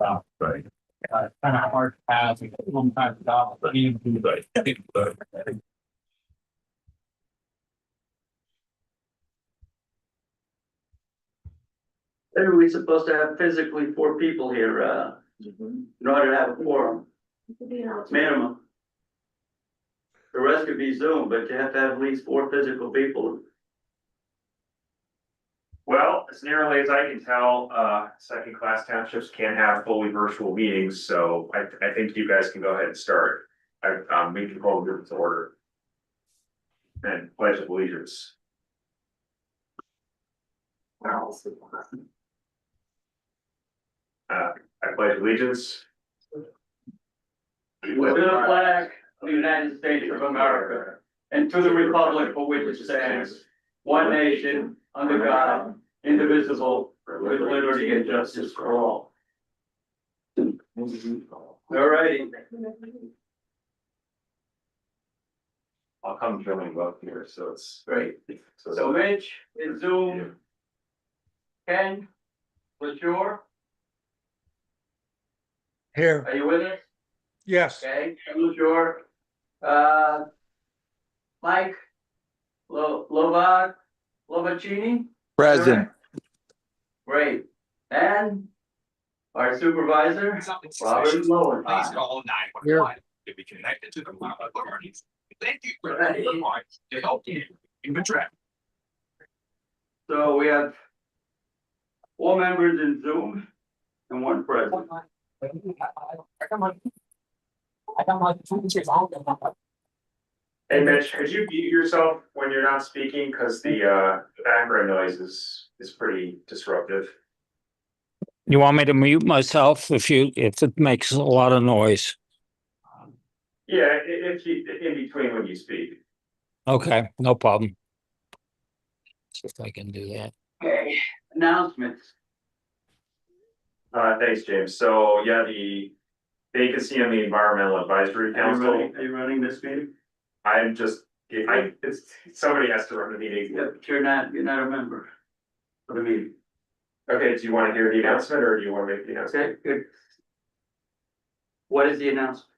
Right. Kind of hard to pass, a long time ago, but even do that. Are we supposed to have physically 4 people here, in order to have a quorum, minimum? The rest could be Zoom, but you have to have at least 4 physical people. Well, as nearly as I can tell, second class townships can't have fully virtual meetings, so I think you guys can go ahead and start. We can call the group to order. And pledge of allegiance. I pledge allegiance. To the flag of the United States of America, and to the republic for which it stands, one nation, under God, indivisible, with liberty and justice for all. All righty. I'll come join you up here, so it's Great. So Mitch, is Zoom. Ken, LaSure, Here, are you with us? yes. Okay, Ken LaSure. Mike, Lovacini? Present. Great. And our supervisor, Robert Lowen. Please call 911 to be connected to the public authorities. Thank you for that to help you in the traffic. So we have 4 members in Zoom and 1 present. Hey Mitch, could you mute yourself when you're not speaking, because the background noise is pretty disruptive. You want me to mute myself if it makes a lot of noise? Yeah, if you, in between when you speak. Okay, no problem. See if I can do that. Okay, announcements. Thanks, James. So yeah, the vacancy on the Environmental Advisory Council. Are you running this meeting? I'm just, somebody has to run the meeting. Yeah, but you're not a member of the meeting. Okay, do you want to hear the announcement or do you want to make the announcement? Okay, good. What is the announcement?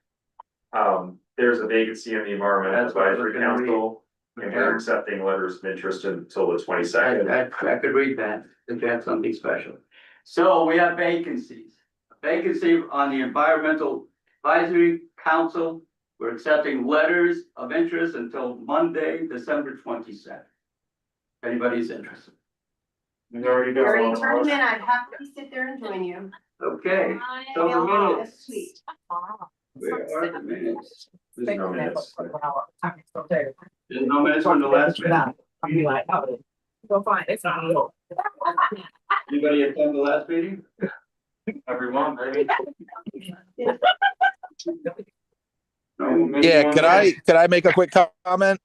There's a vacancy in the Environmental That's what I was Advisory gonna Council. And we're accepting letters of interest until the 22nd. I could read that, if that's something special. So we have vacancies. A vacancy on the Environmental Advisory Council. We're accepting letters of interest until Monday, December 22nd. If anybody's interested. We've already got You're one. in tournament, I'd happily sit there and join you. Okay, so the minutes. Sweet. Where are the minutes? There's no minutes. There's no minutes on the last meeting. I'll be like, oh, go find it. It's not real. Anybody attend the last meeting? Everyone, maybe. Yeah, could I make a quick comment?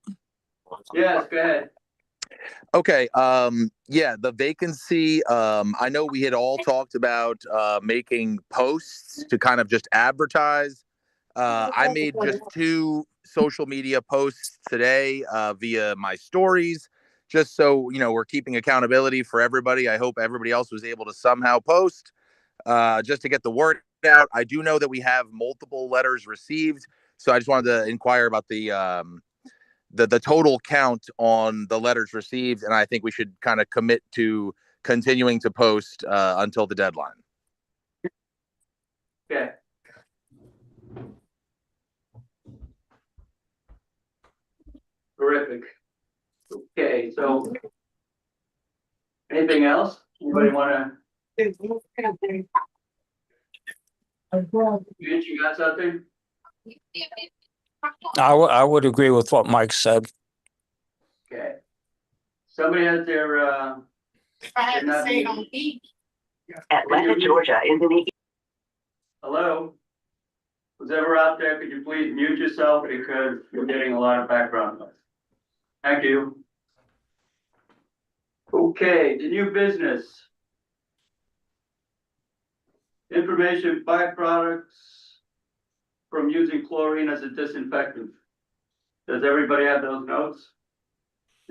Yes, go ahead. Okay, yeah, the vacancy, I know we had all talked about making posts to kind of just advertise. I made just 2 social media posts today via my stories, just so we're keeping accountability for everybody. I hope everybody else was able to somehow post just to get the word out. I do know that we have multiple letters received, so I just wanted to inquire about the total count on the letters received, and I think we should kind of commit to continuing to post until the deadline. Okay. Terrific. Okay, so anything else? Anybody wanna, you got something? I would agree with what Mike said. Okay. Somebody has their, I have to say on the beach. Atlanta, Georgia is an hello? Who's ever out there, could you please mute yourself because you're getting a lot of background noise. Thank you. Okay, the new business. Information byproducts from using chlorine as a disinfectant. Does everybody have those notes?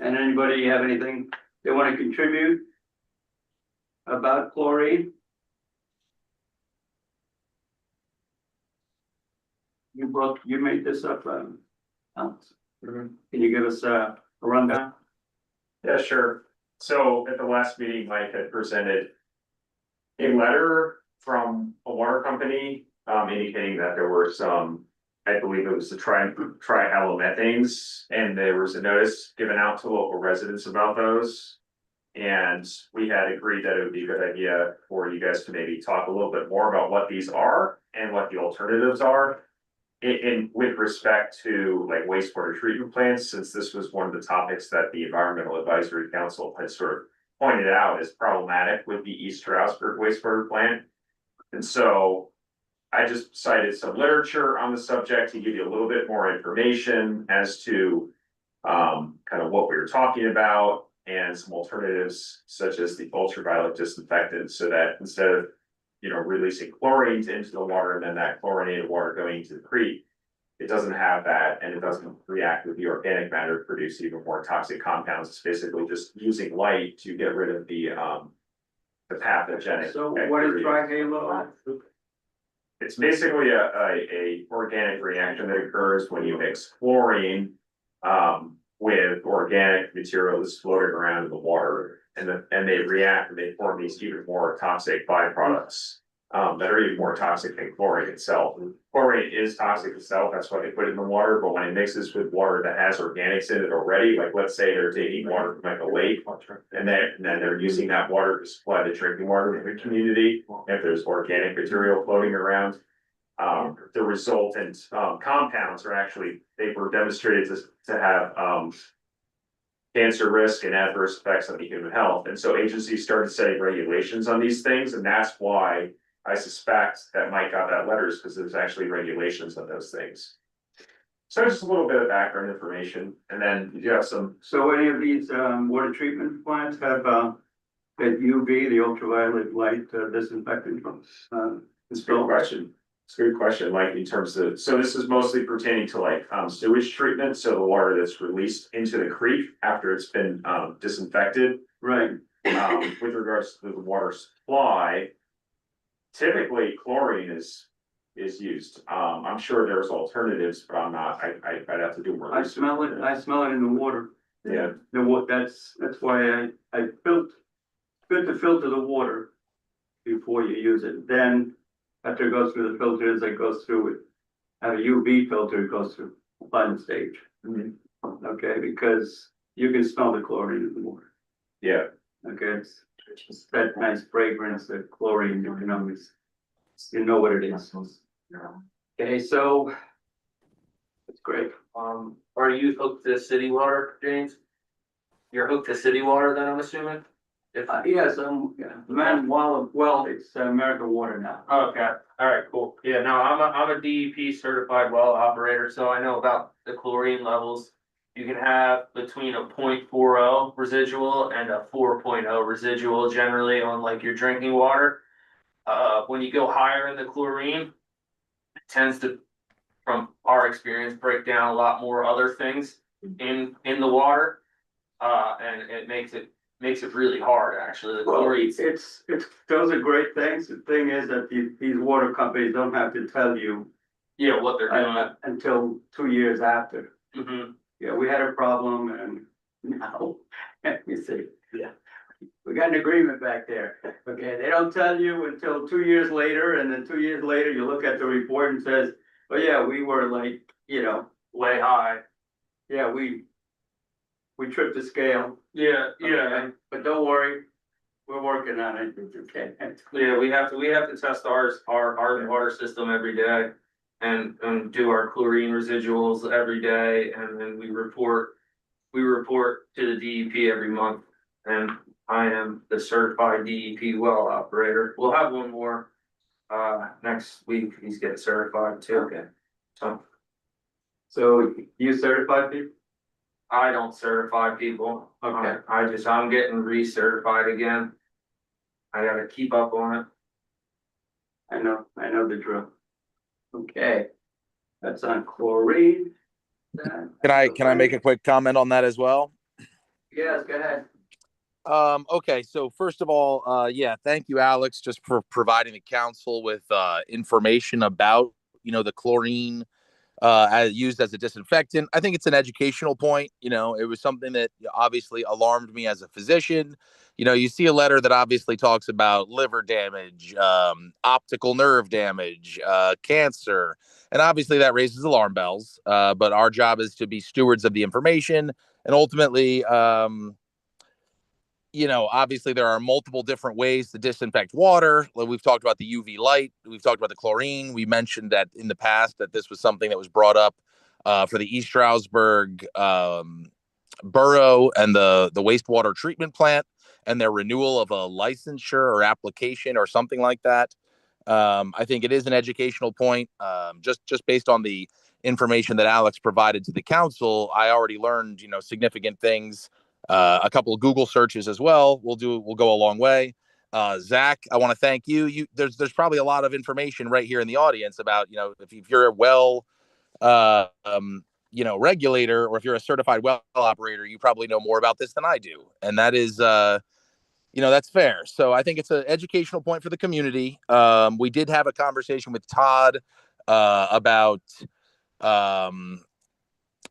And anybody have anything they want to contribute about chlorine? you made this up, Alex. Can you give us a rundown? Yeah, sure. So at the last meeting, Mike had presented a letter from a water company, indicating that there were some, I believe it was the trihalomethanes, and there was a notice given out to local residents about those. And we had agreed that it would be a good idea for you guys to maybe talk a little bit more about what these are and what the alternatives are. In with respect to like wastewater treatment plants, since this was one of the topics that the Environmental Advisory Council had sort of pointed out as problematic with the East Stroudsburg wastewater plant. And so I just cited some literature on the subject to give you a little bit more information as to kind of what we were talking about and some alternatives such as the ultraviolet disinfectant, so that instead of releasing chlorines into the water and then that chlorinated water going into the creek, it doesn't have that and it doesn't react with the organic matter to produce even more toxic compounds. It's basically just using light to get rid of the pathogenic. So what is bacteria. trihalo? It's basically a organic reaction that occurs when you mix chlorine with organic material that's floating around in the water, and they react and they form these even more toxic byproducts that are even more toxic than chlorine itself. And chlorine is toxic itself, that's why they put it in the water, but when it mixes with water that has organics in it already, like let's say they're taking water from like a lake, and then they're using that water to supply the drinking water in the community, if there's organic material floating around. The resultant compounds are actually, they were demonstrated to have cancer risk and adverse effects on the human health. And so agencies started setting regulations on these things, and that's why I suspect that Mike got that letter, is because there's actually regulations on those things. So just a little bit of background information, and then you have some. So any of these water treatment plants have that UV, the ultraviolet light disinfectant from? It's a good question. It's a good question, like in terms of, so this is mostly pertaining to like sewage treatment, so the water that's released into the creek after it's been disinfected. Right. With regards to the water supply, typically chlorine is used. I'm sure there's alternatives, but I'm not, I'd have to do more I research. smell it in the water. Yeah. That's why I good to filter the water before you use it. Then after it goes through the filters, it goes through it. Have a UV filter, it goes through final stage. Mm-hmm. Okay, because you can smell the chlorine in the water. Yeah. Okay, it's that nice fragrance, the chlorine, you know what it is. Okay, so that's great. Are you hooked to city water, James? You're hooked to city water then, I'm assuming? If Yes, well, it's American Water now. Okay, all right, cool. Yeah, no, I'm a DEP certified well operator, so I know about the chlorine levels. You can have between a 0.40 residual and a 4.0 residual generally on like your drinking water. When you go higher in the chlorine, it tends to, from our experience, break down a lot more other things in the water. And it makes it really hard, actually. The Well, chlorine. it's those are great things. The thing is that these water companies don't have to tell you Yeah, what they're doing. until 2 years after. Mm-hmm. Yeah, we had a problem and now, let me see. Yeah. We got an agreement back there. Okay, they don't tell you until 2 years later, and then 2 years later, you look at the report and says, oh yeah, we were like, Way high. yeah, we tripped the scale. Yeah, Okay, but don't worry, we're working on it. Okay. Yeah, we have to test our water system every day and do our chlorine residuals every day, and then we report to the DEP every month. And I am the certified DEP well operator. We'll have one more next week. He's getting certified too. Okay. So You certify people? I don't certify people. Okay. I'm getting recertified again. I gotta keep up on it. I know the drill. Okay, that's on chlorine. Can I make a quick comment on that as well? Yes, go ahead. Okay, so first of all, yeah, thank you, Alex, just for providing the council with information about the chlorine used as a disinfectant. I think it's an educational point. You know, it was something that obviously alarmed me as a physician. You know, you see a letter that obviously talks about liver damage, optical nerve damage, cancer, and obviously that raises alarm bells. But our job is to be stewards of the information, and ultimately, you know, obviously there are multiple different ways to disinfect water. We've talked about the UV light. We've talked about the chlorine. We mentioned that in the past that this was something that was brought up for the East Stroudsburg borough and the wastewater treatment plant and their renewal of a licensure or application or something like that. I think it is an educational point. Just based on the information that Alex provided to the council, I already learned, you know, significant things. A couple of Google searches as well will go a long way. Zach, I want to thank you. There's probably a lot of information right here in the audience about, you know, if you're a well, you know, regulator, or if you're a certified well operator, you probably know more about this than I do, and that is, you know, that's fair. So I think it's an educational point for the community. We did have a conversation with Todd about,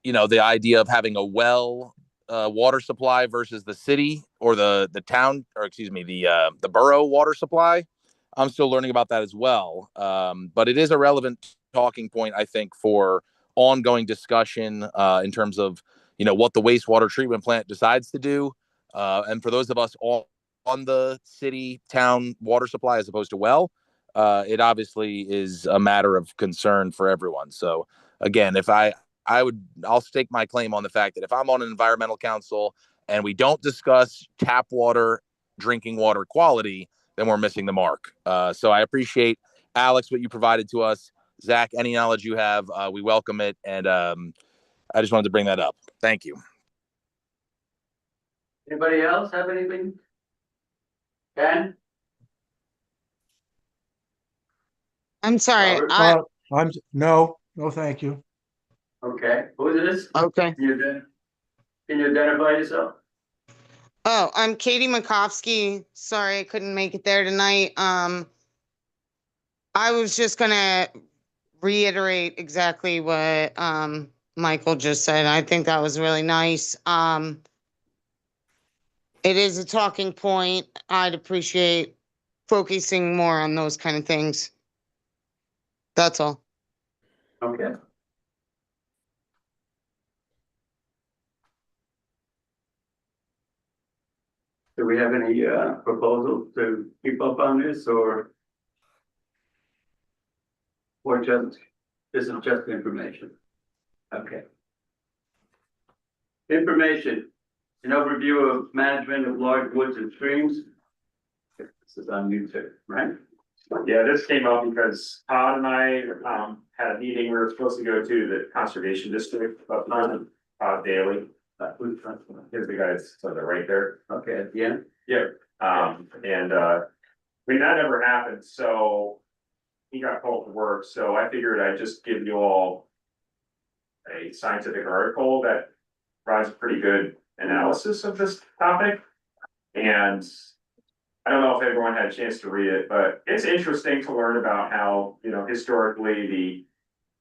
you know, the idea of having a well water supply versus the city or the town, or excuse me, the borough water supply. I'm still learning about that as well. But it is a relevant talking point, I think, for ongoing discussion in terms of, you know, what the wastewater treatment plant decides to do. And for those of us all on the city town water supply as opposed to well, it obviously is a matter of concern for everyone. So again, I'll stake my claim on the fact that if I'm on an environmental council and we don't discuss tap water, drinking water quality, then we're missing the mark. So I appreciate, Alex, what you provided to us. Zach, any knowledge you have, we welcome it. And I just wanted to bring that up. Thank you. Anybody else have anything? Ken? I'm sorry. Robert? No, thank you. Okay, who is this? Okay. Can you identify yourself? Oh, I'm Katie Makovsky. Sorry I couldn't make it there tonight. I was just gonna reiterate exactly what Michael just said. I think that was really nice. It is a talking point. I'd appreciate focusing more on those kind of things. That's all. Okay. Do we have any proposals to keep up on this, or just, this is just information? Okay. Information, an overview of management of large woods and streams. This is on YouTube, right? Yeah, this came up because Todd and I had a meeting we were supposed to go to the conservation district of Todd Daly. Here's the guys, so they're right there. Okay, at the end. Yeah, I mean, that never happened, so he got called to work, so I figured I'd just give you all a scientific article that provides a pretty good analysis of this topic. And I don't know if everyone had a chance to read it, but it's interesting to learn about how, you know, historically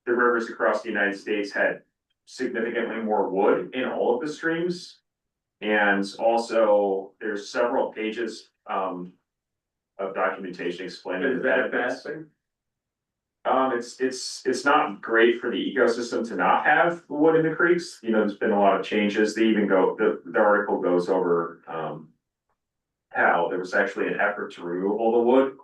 the rivers across the United States had significantly more wood in all of the streams. And also there's several pages of documentation explaining the benefits. It's not great for the ecosystem to not have wood in the creeks. You know, there's been a lot of changes. They even the article goes over how there was actually an effort to remove all the wood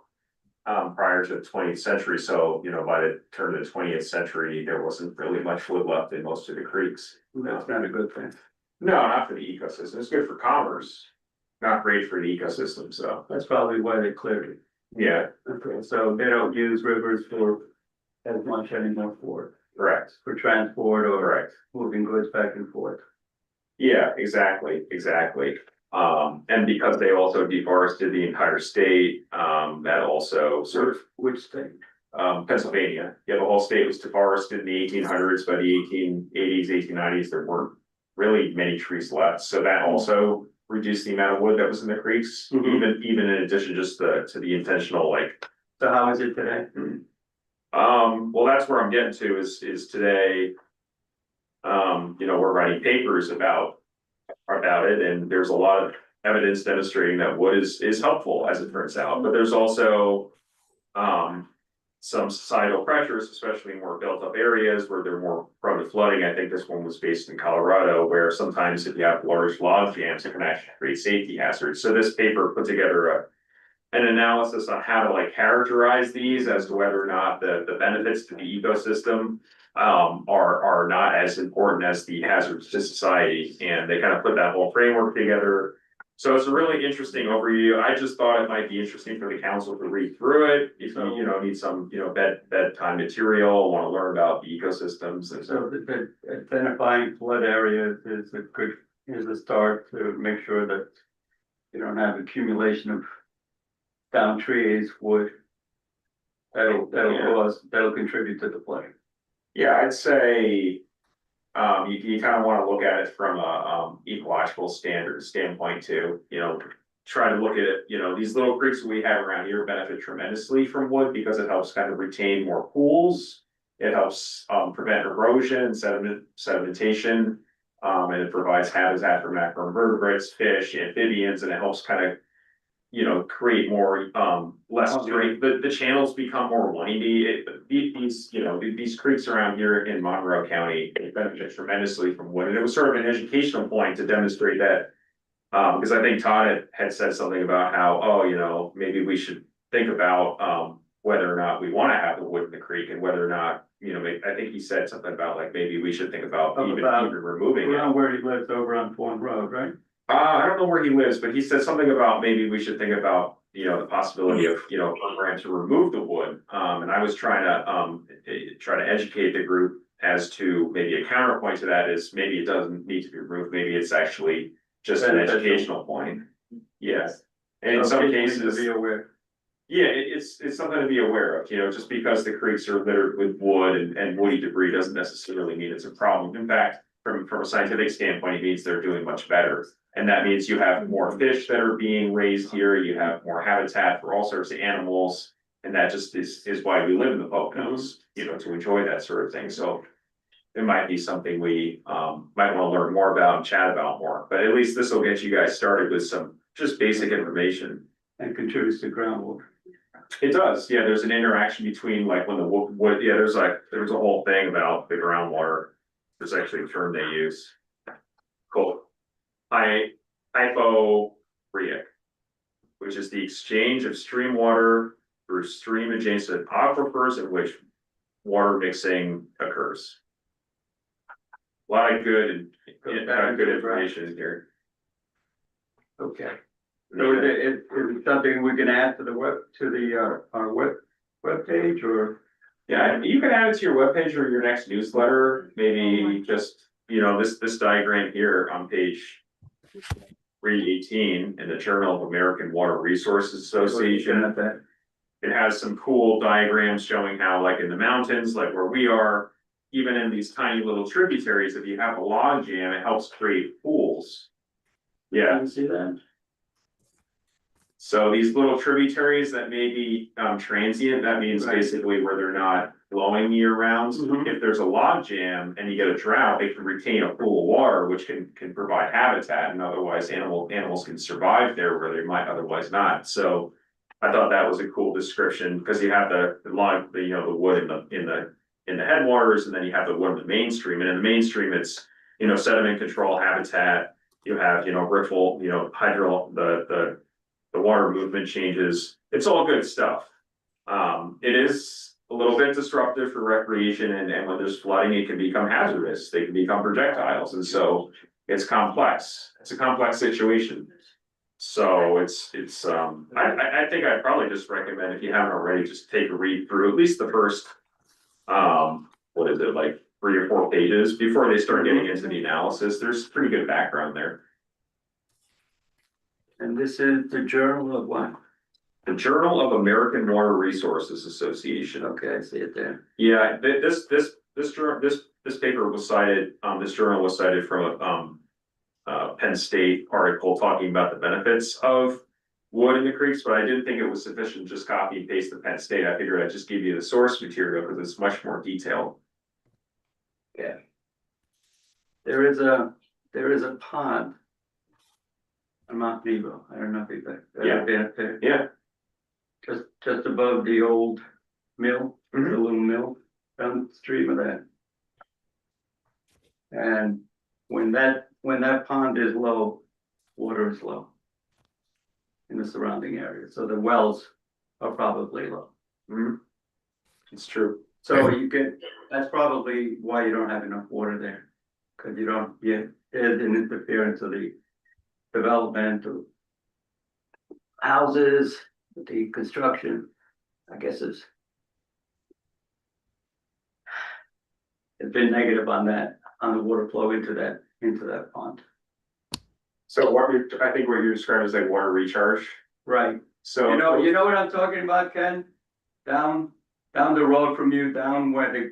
prior to the 20th century. So, you know, by the turn of the 20th century, there wasn't really much wood left in most of the creeks. That's not a good thing. No, not for the ecosystem. It's good for commerce, not great for the ecosystem. So That's probably why they cleared it. yeah, Okay, so they don't use rivers for as much anymore correct. for transport or Correct. moving goods back and forth. Yeah, exactly. And because they also deforested the entire state, that also sort of Which state? Pennsylvania. Yeah, the whole state was deforested in the 1800s. By the 1880s, 1890s, there weren't really many trees left. So that also reduced the amount of wood that was in the creeks, even in addition just to the intentional, like. So how is it today? Well, that's where I'm getting to is today. We're writing papers about it, and there's a lot of evidence demonstrating that wood is helpful, as it turns out, but there's also some societal pressures, especially in more built up areas where they're more prone to flooding. I think this one was based in Colorado, where sometimes if you have large log jams, it can actually create safety hazards. So this paper put together an analysis on how to like characterize these as to whether or not the benefits to the ecosystem are not as important as the hazards to society. And they kind of put that whole framework together. So it's a really interesting overview. I just thought it might be interesting for the council to read through it. If you need some, bedtime material, want to learn about the ecosystems. And So identifying flood areas is a start to make sure that you don't have accumulation of down trees, wood. That'll contribute to the flooding. yeah, I'd say you kind of want to look at it from a ecological standpoint too, try to look at it, these little creeks that we have around here benefit tremendously from wood because it helps kind of retain more pools. It helps prevent erosion, sedimentation, and it provides habitat for macroinvertebrates, fish, amphibians, and it helps kind of create more less drain. The channels become more windy. These creeks around here in Monroe County benefit tremendously from wood. And it was sort of an educational point to demonstrate that. Because I think Todd had said something about how, maybe we should think about whether or not we want to have the wood in the creek, and whether or not, I think he said something about like maybe we should think about even removing it. Around where he lives over on Fawn Road, right? I don't know where he lives, but he said something about maybe we should think about, the possibility of, programs to remove the wood. And I was trying to educate the group as to maybe a counterpoint to that is maybe it doesn't need to be removed. Maybe it's actually just an educational point. Yes. And in some cases, be aware. yeah, it's something to be aware of, just because the creeks are littered with wood and woody debris doesn't necessarily mean it's a problem. In fact, from a scientific standpoint, it means they're doing much better. And that means you have more fish that are being raised here, you have more habitat for all sorts of animals. And that just is why we live in the Poconos, to enjoy that sort of thing. So it might be something we might want to learn more about and chat about more. But at least this will get you guys started with some just basic information. And contributes to groundwater. It does, yeah, there's an interaction between like when the wood, yeah, there's a whole thing about the groundwater. There's actually a term they use called hypophoric, which is the exchange of stream water through stream adjacent aquifers in which water mixing occurs. A lot of good information here. Okay. So is it something we can add to our web page, or? Yeah, you can add it to your webpage or your next newsletter, maybe just, this diagram here on page 318 in the Journal of American Water Resources Association. It has some cool diagrams showing how, like in the mountains, like where we are, even in these tiny little tributaries, if you have a log jam, it helps create pools. Yeah. Can you see that? So these little tributaries that may be transient, that means basically where they're not flowing year round. If there's a log jam and you get a drought, they can retain a pool of water, which can provide habitat, and otherwise animals can survive there where they might otherwise not. So I thought that was a cool description, because you have the wood in the headwaters, and then you have the wood in the mainstream. And in the mainstream, it's sediment control, habitat. You have riffle, hydro, the water movement changes. It's all good stuff. It is a little bit disruptive for recreation, and when there's flooding, it can become hazardous. They can become projectiles, and so it's complex. It's a complex situation. So I think I'd probably just recommend, if you haven't already, just take a read through at least the first like 3 or 4 pages before they start getting into the analysis. There's pretty good background there. And this is the Journal of what? The Journal of American Water Resources Association. Okay, I see it there. Yeah, this paper was cited. This journal was cited from a Penn State article talking about the benefits of wood in the creeks, but I didn't think it was sufficient to just copy and paste the Penn State. I figured I'd just give you the source material because it's much more detailed. Yeah. There is a pond on Mount Nebo. I don't know if you've Yeah. ever been up there. Yeah. Just above the old mill, the Mhm. little mill down the stream of that. And when that pond is low, water is low in the surrounding area. So the wells are probably low. Mhm. It's true. So that's probably why you don't have enough water there. Cause you don't get, there's an interference of the development of houses, the construction, I guess it's been negative on that, on the water flow into that pond. So I think what you're describing is like water recharge. Right. So You know what I'm talking about, Ken? Down the road from you, down where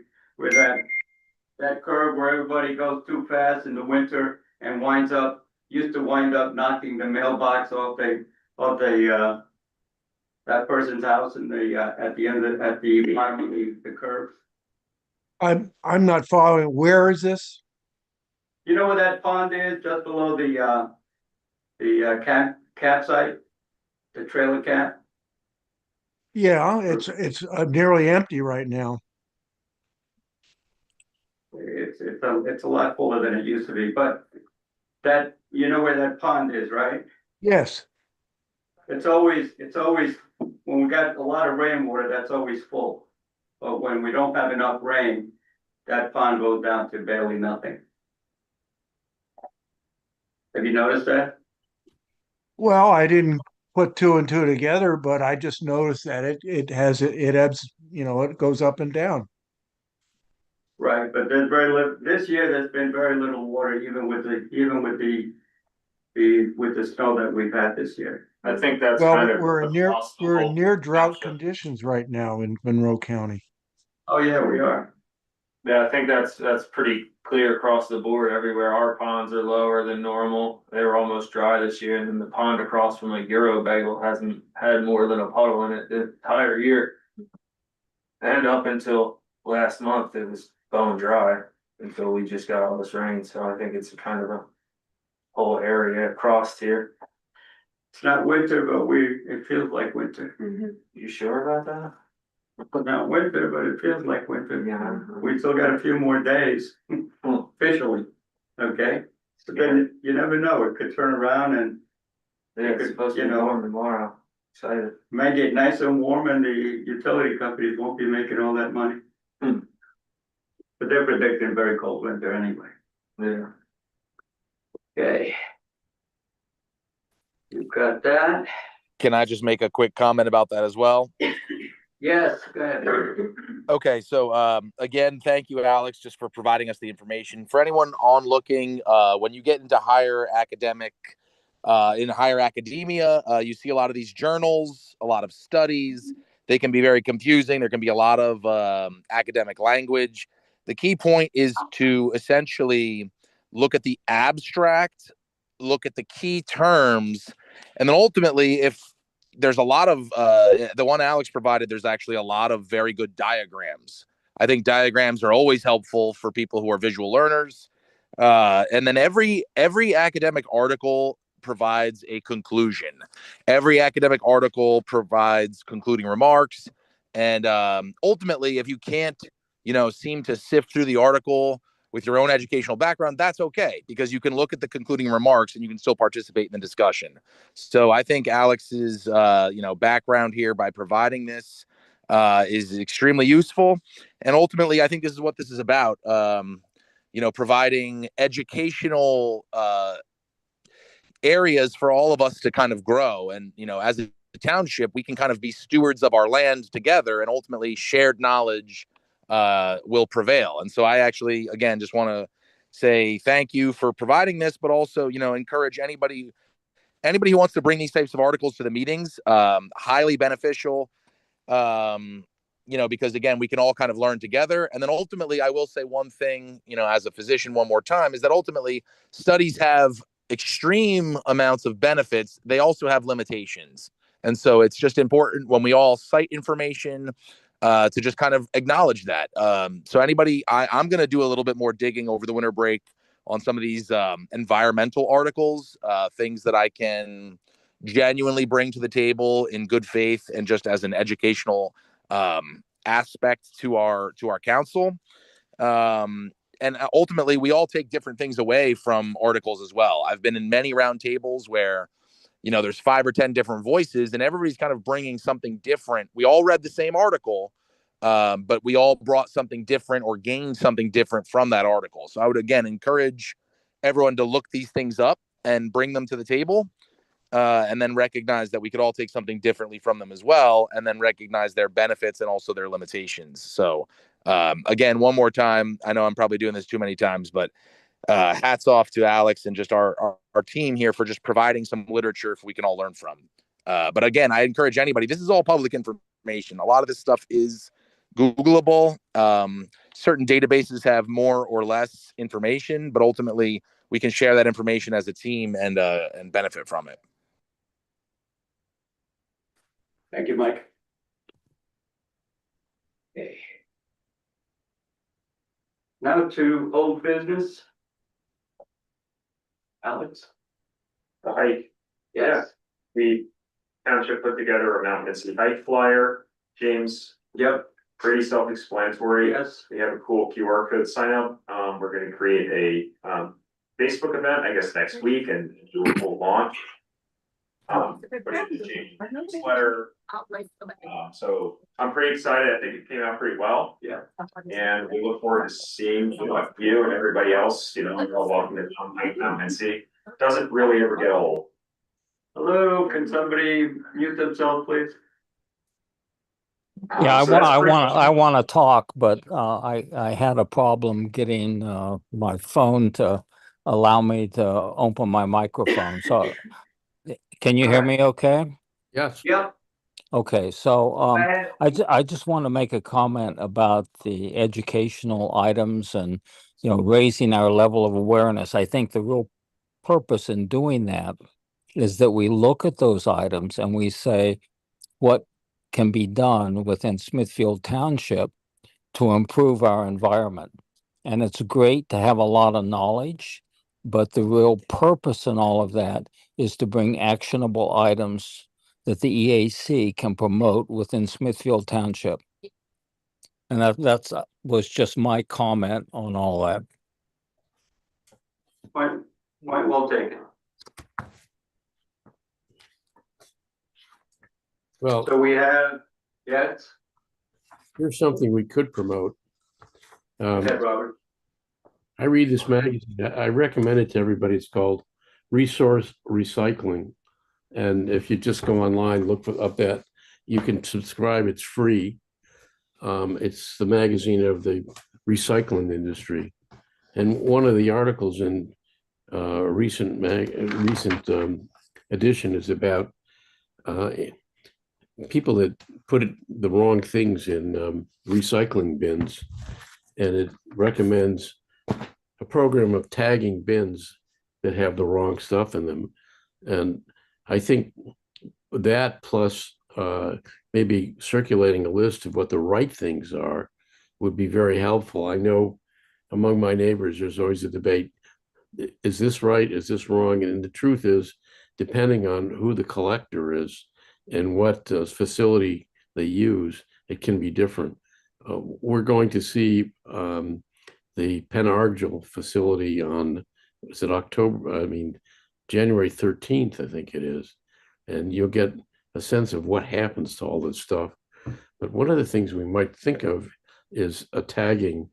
that curve where everybody goes too fast in the winter and used to wind up knocking the mailbox off that person's house at the bottom of the curve. I'm not following. Where is this? You know where that pond is, just below the campsite, the trailer camp? Yeah, it's nearly empty right now. It's a lot fuller than it used to be, but you know where that pond is, right? Yes. It's always, when we got a lot of rainwater, that's always full. But when we don't have enough rain, that pond goes down to barely nothing. Have you noticed that? Well, I didn't put two and two together, but I just noticed that it ebbs, it goes up and down. Right, but there's very little, this year, there's been very little water, even with the snow that we've had this year. I think that's Well, kind of we're across the in whole near drought township. conditions right now in Monroe County. Oh, yeah, we are. Yeah, I think that's pretty clear across the board everywhere. Our ponds are lower than normal. They were almost dry this year, and then the pond across from like Euro Bagel hasn't had more than a puddle in it the entire year. And up until last month, it was bone dry until we just got all this rain. So I think it's kind of a whole area across here. It's not winter, but it feels like winter. You sure about that? It's not winter, but it feels like winter. Yeah. We still got a few more days officially, okay? So then you never know, it could turn around and Yeah, it's supposed to be warm tomorrow. Excited. might get nice and warm and the utility companies won't be making all that money. But they're predicting very cold winter anyway. Yeah. Okay. You've got that. Can I just make a quick comment about that as well? Yes, go ahead. Okay, so again, thank you, Alex, just for providing us the information. For anyone on looking, when you get into higher academia, you see a lot of these journals, a lot of studies. They can be very confusing. There can be a lot of academic language. The key point is to essentially look at the abstract, look at the key terms, and then ultimately, if there's a lot of the one Alex provided, there's actually a lot of very good diagrams. I think diagrams are always helpful for people who are visual learners. And then every academic article provides a conclusion. Every academic article provides concluding remarks. And ultimately, if you can't, seem to sift through the article with your own educational background, that's okay, because you can look at the concluding remarks and you can still participate in the discussion. So I think Alex's, background here by providing this is extremely useful. And ultimately, I think this is what this is about. Providing educational areas for all of us to kind of grow. And, as a township, we can kind of be stewards of our land together, and ultimately shared knowledge will prevail. And so I actually, again, just want to say thank you for providing this, but also, encourage anybody who wants to bring these types of articles to the meetings, highly beneficial. Because again, we can all kind of learn together. And then ultimately, I will say one thing, as a physician one more time, is that ultimately studies have extreme amounts of benefits, they also have limitations. And so it's just important when we all cite information to just kind of acknowledge that. So anybody, I'm going to do a little bit more digging over the winter break on some of these environmental articles, things that I can genuinely bring to the table in good faith and just as an educational aspect to our council. And ultimately, we all take different things away from articles as well. I've been in many round tables where, you know, there's 5 or 10 different voices and everybody's kind of bringing something different. We all read the same article, but we all brought something different or gained something different from that article. So I would, again, encourage everyone to look these things up and bring them to the table. And then recognize that we could all take something differently from them as well, and then recognize their benefits and also their limitations. So, again, one more time, I know I'm probably doing this too many times, but hats off to Alex and just our team here for just providing some literature we can all learn from. But again, I encourage anybody, this is all public information. A lot of this stuff is Googleable. Certain databases have more or less information, but ultimately we can share that information as a team and benefit from it. Thank you, Mike. Okay. Now to old business. Alex? The hike, Yes. the township put together a Mount Mincy hike flyer. James, Yep. pretty self-explanatory. Yes. We have a cool QR code sign up. We're gonna create a Facebook event, I guess, next week and do a full launch. Put it in the James newsletter. So I'm pretty excited. I think it came out pretty well. Yeah. And we look forward to seeing, you and everybody else, you're all welcome to come hike Mount Mincy. Doesn't really ever get old. Hello, can somebody mute themselves, please? Yeah, So that's pretty much- I want to talk, but I had a problem getting my phone to allow me to open my microphone. So can you hear me okay? Yes. Yep. Okay, so ahead. I just want to make a comment about the educational items and, you know, raising our level of awareness. I think the real purpose in doing that is that we look at those items and we say what can be done within Smithfield Township to improve our environment. And it's great to have a lot of knowledge, but the real purpose in all of that is to bring actionable items that the EAC can promote within Smithfield Township. And that's was just my comment on all that. Point well taken. Well, So we have, yes, here's something we could promote. go ahead, Robert. I read this magazine. I recommend it to everybody. It's called Resource Recycling. And if you just go online, look up that, you can subscribe. It's free. It's the magazine of the recycling industry. And one of the articles in recent edition is about people that put the wrong things in recycling bins, and it recommends a program of tagging bins that have the wrong stuff in them. And I think that plus maybe circulating a list of what the right things are would be very helpful. I know among my neighbors, there's always a debate. Is this right? Is this wrong? And the truth is, depending on who the collector is and what facility they use, it can be different. We're going to see the Penargil facility on, is it January 13th, I think it is. And you'll get a sense of what happens to all this stuff. But one of the things we might think of is a tagging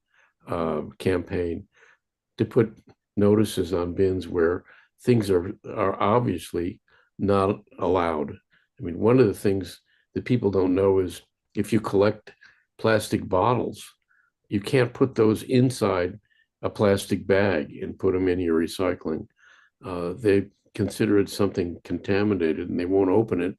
campaign to put notices on bins where things are obviously not allowed. I mean, one of the things that people don't know is if you collect plastic bottles, you can't put those inside a plastic bag and put them in your recycling. They consider it something contaminated and they won't open it,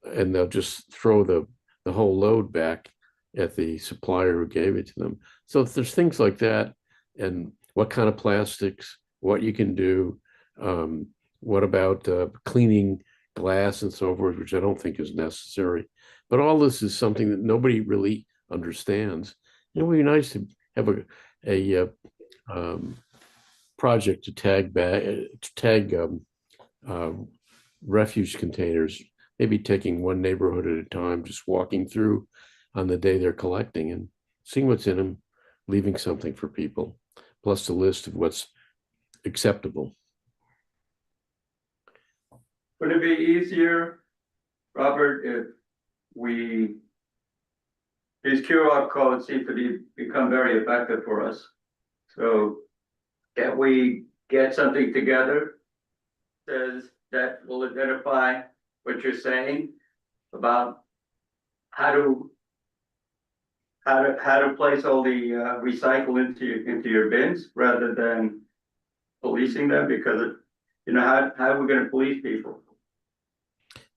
and they'll just throw the whole load back at the supplier who gave it to them. So if there's things like that, and what kind of plastics, what you can do, What about cleaning glass and so forth, which I don't think is necessary. But all this is something that nobody really understands. It would be nice to have a project to tag refuge containers, maybe taking one neighborhood at a time, just walking through on the day they're collecting and seeing what's in them, leaving something for people, plus the list of what's acceptable. Would it be easier, Robert, if these QR codes seem to become very effective for us. So can we get something together that will identify what you're saying about how to place all the recycle into your bins rather than policing them, because how are we going to police people?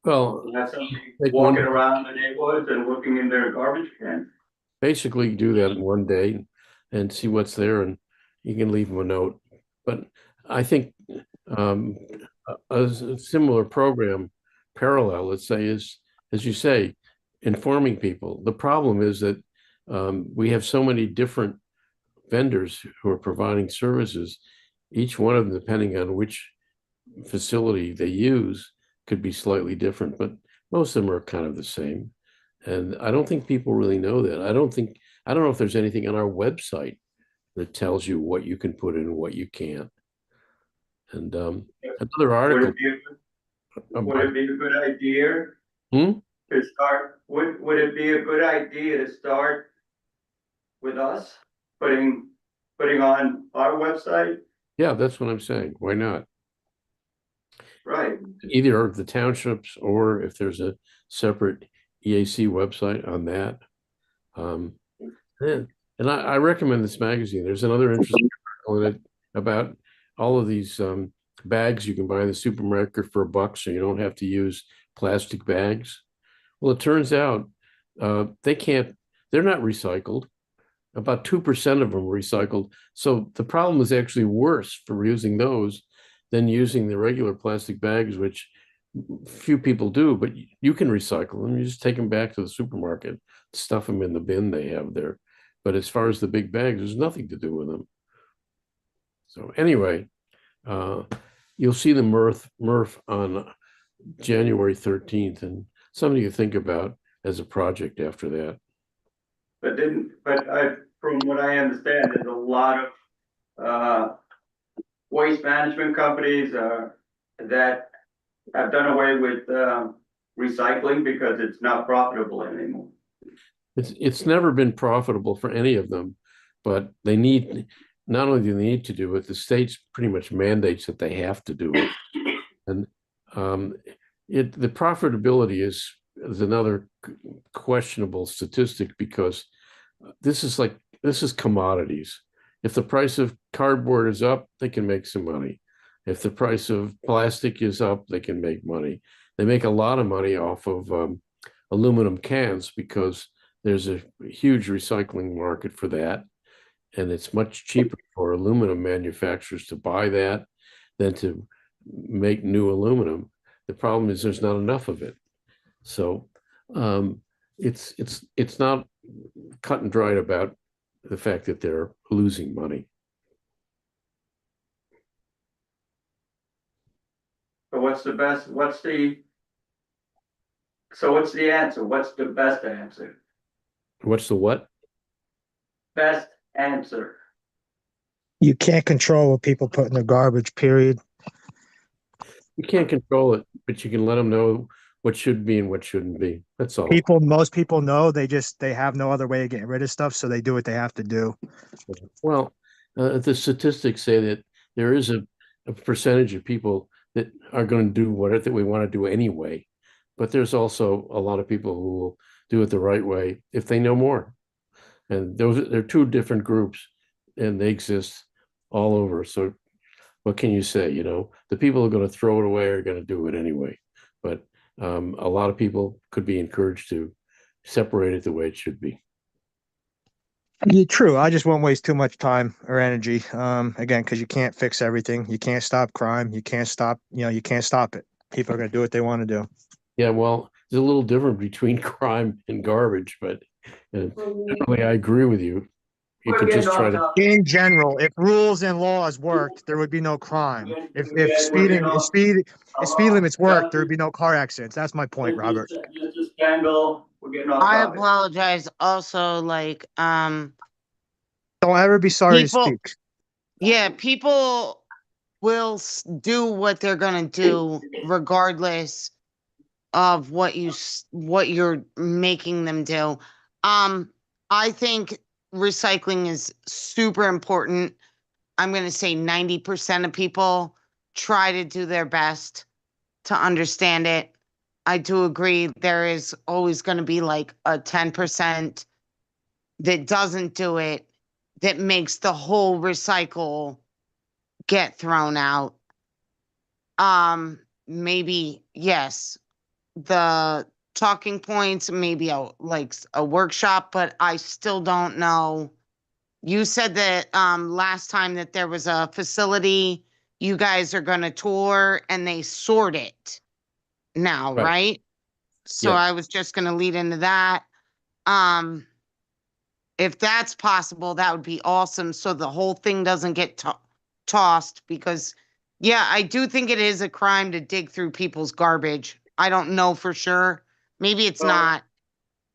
Well, Have somebody take walking one- around the neighborhoods and looking in their garbage can. basically do that in one day and see what's there, and you can leave them a note. But I think a similar program parallel, let's say, is, as you say, informing people. The problem is that we have so many different vendors who are providing services, each one of them, depending on which facility they use, could be slightly different, but most of them are kind of the same. And I don't think people really know that. I don't know if there's anything on our website that tells you what you can put in and what you can't. And another article. Would it be a good idea Hmm? to start? Would it be a good idea to start with us putting on our website? Yeah, that's what I'm saying. Why not? Right. Either the townships, or if there's a separate EAC website on that. And I recommend this magazine. There's another interesting article in it about all of these bags you can buy in the supermarket for $1, so you don't have to use plastic bags. Well, it turns out they're not recycled. About 2% of them are recycled. So the problem is actually worse for using those than using the regular plastic bags, which few people do, but you can recycle them. You just take them back to the supermarket, stuff them in the bin they have there. But as far as the big bags, there's nothing to do with them. So anyway, you'll see the MRF on January 13th, and something to think about as a project after that. From what I understand, there's a lot of waste management companies that have done away with recycling because it's not profitable anymore. It's never been profitable for any of them, but they need, not only do they need to do it, the state's pretty much mandates that they have to do it. And the profitability is another questionable statistic, because this is commodities. If the price of cardboard is up, they can make some money. If the price of plastic is up, they can make money. They make a lot of money off of aluminum cans because there's a huge recycling market for that. And it's much cheaper for aluminum manufacturers to buy that than to make new aluminum. The problem is there's not enough of it. So it's not cut and dried about the fact that they're losing money. So what's the answer? What's the best answer? What's the what? Best answer. You can't control what people put in their garbage, period. You can't control it, but you can let them know what should be and what shouldn't be. That's all. Most people know, they have no other way of getting rid of stuff, so they do what they have to do. Well, the statistics say that there is a percentage of people that are going to do what we want to do anyway, but there's also a lot of people who will do it the right way if they know more. And they're two different groups, and they exist all over. So what can you say? The people who are going to throw it away are going to do it anyway. But a lot of people could be encouraged to separate it the way it should be. Yeah, true. I just won't waste too much time or energy. Again, because you can't fix everything. You can't stop crime. You can't stop, you can't stop it. People are going to do what they want to do. Yeah, well, there's a little different between crime and garbage, but generally I agree with you. You We're could getting just try off to, topic. In general, if rules and laws worked, there would be no crime. If We're getting speeding, if off. speed limits worked, there would Justice, be no car accidents. That's my point, Robert. Justice Kendall, we're getting off I topic. apologize also, like, Don't ever be sorry to people, speak. yeah, people will do what they're gonna do regardless of what you're making them do. I think recycling is super important. I'm going to say 90% of people try to do their best to understand it. I do agree there is always going to be like a 10% that doesn't do it, that makes the whole recycle get thrown out. Maybe yes, the talking points, maybe a workshop, but I still don't know. You said that last time that there was a facility you guys are going to tour and they sort it now, right. right? So Yep. I was just going to lead into that. Um, if that's possible, that would be awesome. So the whole thing doesn't get tossed because, yeah, I do think it is a crime to dig through people's garbage. I don't know for sure. Maybe it's So, not,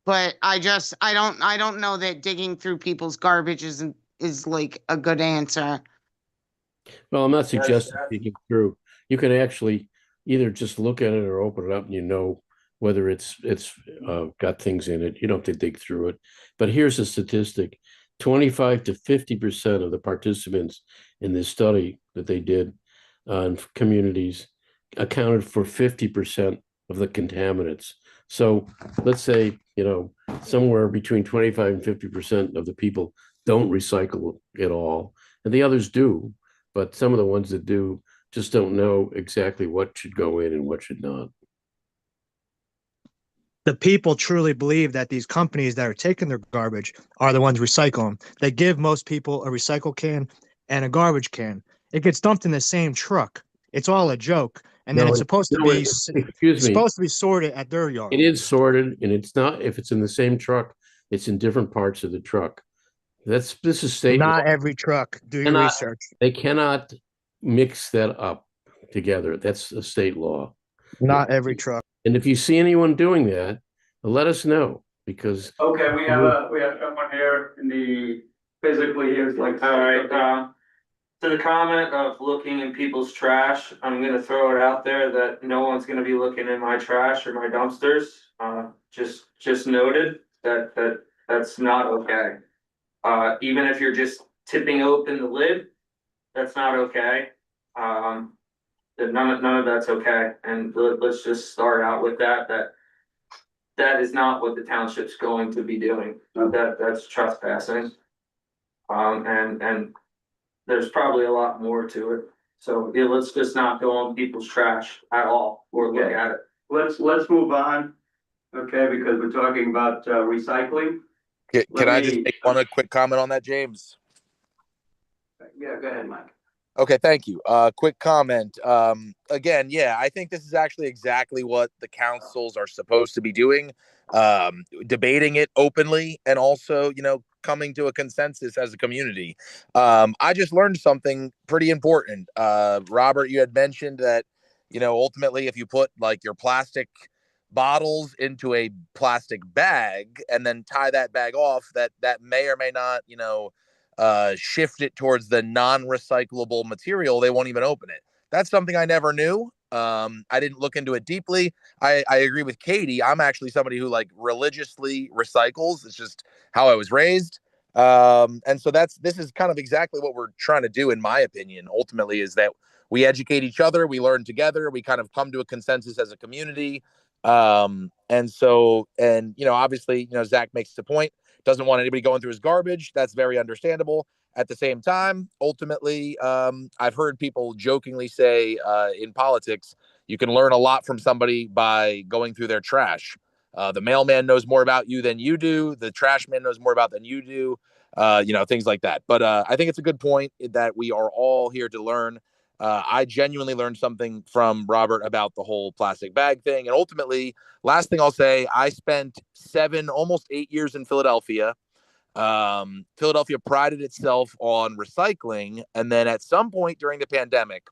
but I don't know that digging through people's garbage is like a good answer. Well, I'm not That's, suggesting that's, thinking through. You can actually either just look at it or open it up and you know whether it's got things in it. You don't have to dig through it. But here's a statistic: 25 to 50% of the participants in this study that they did on communities accounted for 50% of the contaminants. So let's say, somewhere between 25 and 50% of the people don't recycle at all, and the others do, but some of the ones that do just don't know exactly what should go in and what should not. The people truly believe that these companies that are taking their garbage are the ones recycling. They give most people a recycle can and a garbage can. It gets dumped in the same truck. It's all a joke. And then No, it's supposed to no, be excuse me. sorted at their yard. It is sorted, and it's not. If it's in the same truck, it's in different parts of the truck. This is state law. Not every truck. Do your Cannot, research. they cannot mix that up together. That's a state law. Not every truck. And if you see anyone doing that, let us know because okay, we have someone here in the, physically here, like. All right, to the comment of looking in people's trash, I'm gonna throw it out there that no one's gonna be looking in my trash or my dumpsters. Just noted that's not okay. Even if you're just tipping open the lid, that's not okay. That none of that's okay, and let's just start out with that is not what the township's going to be doing. That's trespassing. And there's probably a lot more to it. So yeah, let's just not go on people's trash at all or look at it. Let's move on, okay, because we're talking about recycling. Can I just make one quick comment on that, James? Yeah, go ahead, Mike. Okay, thank you. Quick comment. Again, yeah, I think this is actually exactly what the councils are supposed to be doing. Debating it openly and also, coming to a consensus as a community. I just learned something pretty important. Robert, you had mentioned that, ultimately if you put like your plastic bottles into a plastic bag and then tie that bag off, that may or may not, shift it towards the non-recyclable material, they won't even open it. That's something I never knew. I didn't look into it deeply. I agree with Katie. I'm actually somebody who like religiously recycles. It's just how I was raised. And so this is kind of exactly what we're trying to do, in my opinion, ultimately, is that we educate each other, we learn together, we kind of come to a consensus as a community. And obviously, Zach makes the point, doesn't want anybody going through his garbage. That's very understandable. At the same time, ultimately, I've heard people jokingly say in politics, you can learn a lot from somebody by going through their trash. The mailman knows more about you than you do. The trash man knows more about than you do. things like that. But I think it's a good point that we are all here to learn. I genuinely learned something from Robert about the whole plastic bag thing. And ultimately, last thing I'll say, I spent almost 8 years in Philadelphia. Philadelphia prided itself on recycling. And then at some point during the pandemic,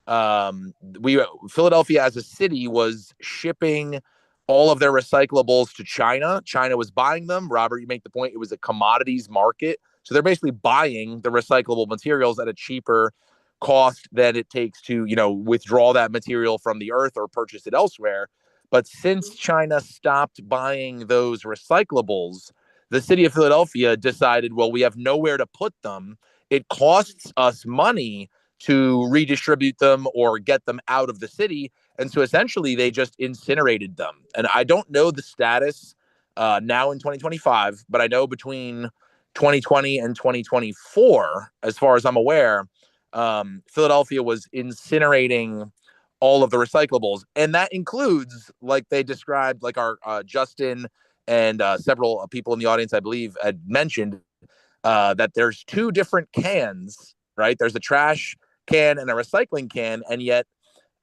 Philadelphia as a city was shipping all of their recyclables to China. China was buying them. Robert, you make the point, it was a commodities market. So they're basically buying the recyclable materials at a cheaper cost than it takes to, withdraw that material from the earth or purchase it elsewhere. But since China stopped buying those recyclables, the city of Philadelphia decided, well, we have nowhere to put them. It costs us money to redistribute them or get them out of the city. And so essentially they just incinerated them. And I don't know the status now in 2025, but I know between 2020 and 2024, as far as I'm aware, Philadelphia was incinerating all of the recyclables. And that includes, like they described, like our Justin and several people in the audience, I believe, had mentioned that there's two different cans, right? There's a trash can and a recycling can. And yet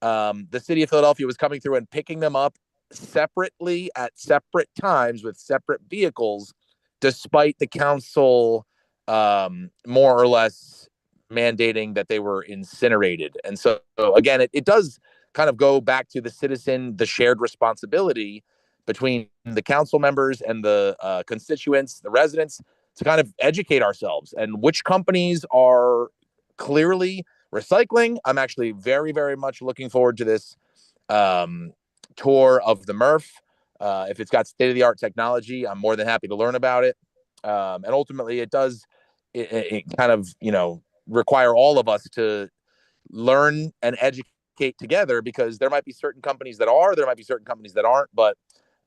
the city of Philadelphia was coming through and picking them up separately at separate times with separate vehicles, despite the council more or less mandating that they were incinerated. And so again, it does kind of go back to the shared responsibility between the council members and the constituents, the residents, to kind of educate ourselves and which companies are clearly recycling. I'm actually very, very much looking forward to this tour of the MRF. If it's got state-of-the-art technology, I'm more than happy to learn about it. And ultimately, it does kind of, require all of us to learn and educate together, because there might be certain companies that are, there might be certain companies that aren't. But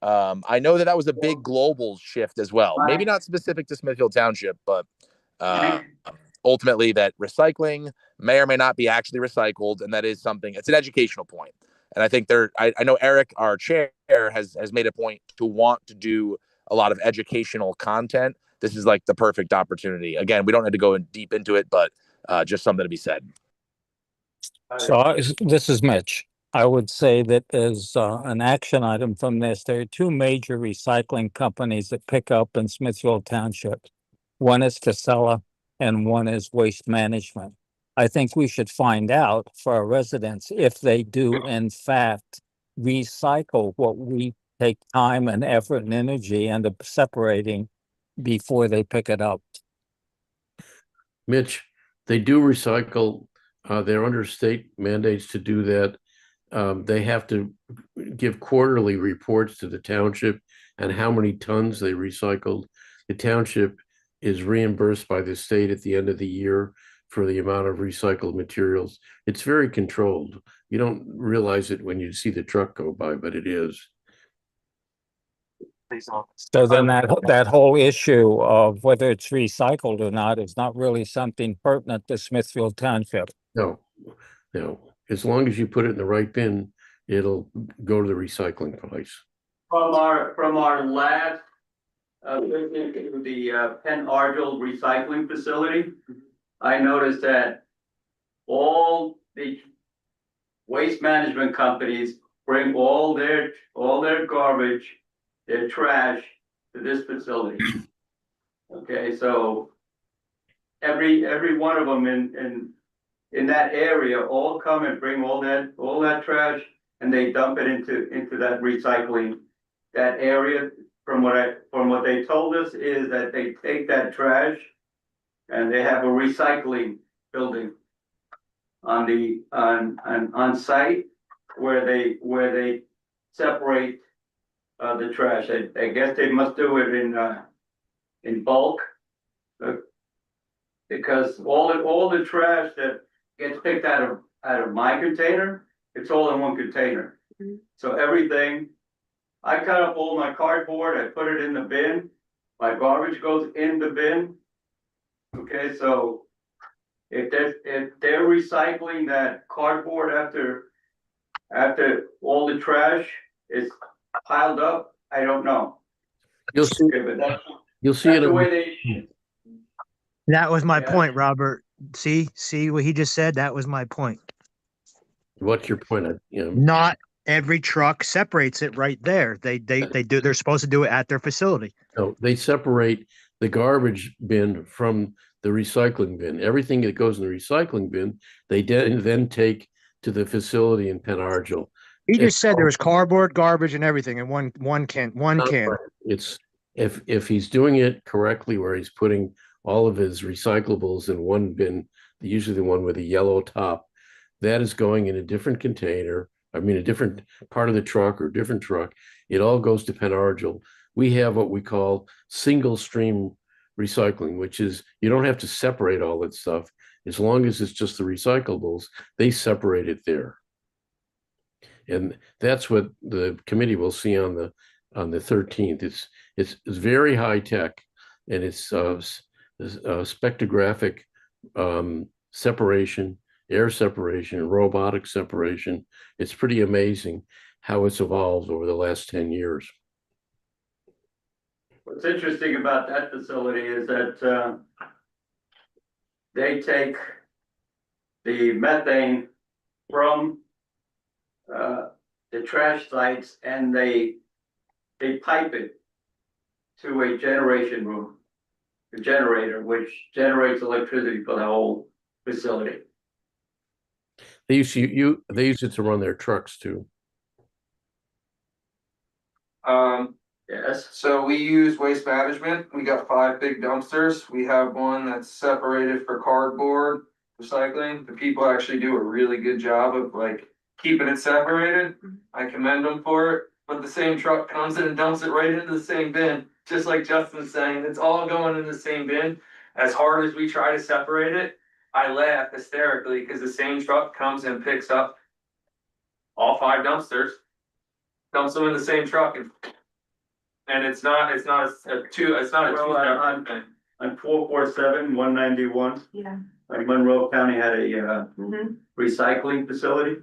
I know that was a big global shift as well. Maybe not specific to Smithfield Township, but ultimately that recycling may or may not be actually recycled. And that is something, it's an educational point. And I think I know Eric, our chair, has made a point to want to do a lot of educational content. This is like the perfect opportunity. Again, we don't need to go in deep into it, but just something to be said. So this is Mitch. I would say that as an action item from this, there are two major recycling companies that pick up in Smithfield Township. One is Casella and one is Waste Management. I think we should find out for our residents if they do in fact recycle what we take time and effort and energy into separating before they pick it up. Mitch, they do recycle. They're under state mandates to do that. They have to give quarterly reports to the township and how many tons they recycled. The township is reimbursed by the state at the end of the year for the amount of recycled materials. It's very controlled. You don't realize it when you see the truck go by, but it is. So then that whole issue of whether it's recycled or not is not really something pertinent to Smithfield Township. No. As long as you put it in the right bin, it'll go to the recycling place. From our last visit to the Penn Argyle recycling facility, I noticed that all the waste management companies bring all their garbage, their trash to this facility. Okay, so every one of them in that area all come and bring all that trash, and they dump it into that recycling, that area. From what they told us is that they take that trash and they have a recycling building on site where they separate the trash. I guess they must do it in bulk, because all the trash that gets picked out of my container, it's all in one container. So everything, I cut up all my cardboard, I put it in the bin, my garbage goes in the bin. Okay, so if they're recycling that cardboard after all the trash is piled up, I don't know. You'll see. Okay, but You'll see that's it. the way they. That was my Yeah. point, Robert. See what he just said? That was my point. What's your point? Not every truck separates it right there. They're supposed to do it at their facility. No, they separate the garbage bin from the recycling bin. Everything that goes in the recycling bin, they then take to the facility in Penargil. He It's just said there was cardboard, garbage, and everything in one can. One not can. right. It's if he's doing it correctly, where he's putting all of his recyclables in one bin, usually the one with a yellow top, that is going in a different container. I mean, a different part of the truck or different truck. It all goes to Penargil. We have what we call single stream recycling, which is you don't have to separate all that stuff. As long as it's just the recyclables, they separate it there. And that's what the committee will see on the 13th. It's very high tech, and it's spectrographic separation, air separation, robotic separation. It's pretty amazing how it's evolved over the last 10 years. What's interesting about that facility is that they take the methane from the trash sites and they pipe it to a generation room, a generator, which generates electricity for the whole facility. They use it to run their trucks too. Yes. So we use waste management. We got 5 big dumpsters. We have one that's separated for cardboard recycling. The people actually do a really good job of like keeping it separated. I commend them for it. But the same truck comes in and dumps it right into the same bin. Just like Justin's saying, it's all going in the same bin. As hard as we try to separate it, I laugh hysterically because the same truck comes and picks up all 5 dumpsters, dumps them in the same truck, and it's not a two Well, thing. On 447, 191, Yeah. Monroe County had a Mm-hmm. recycling facility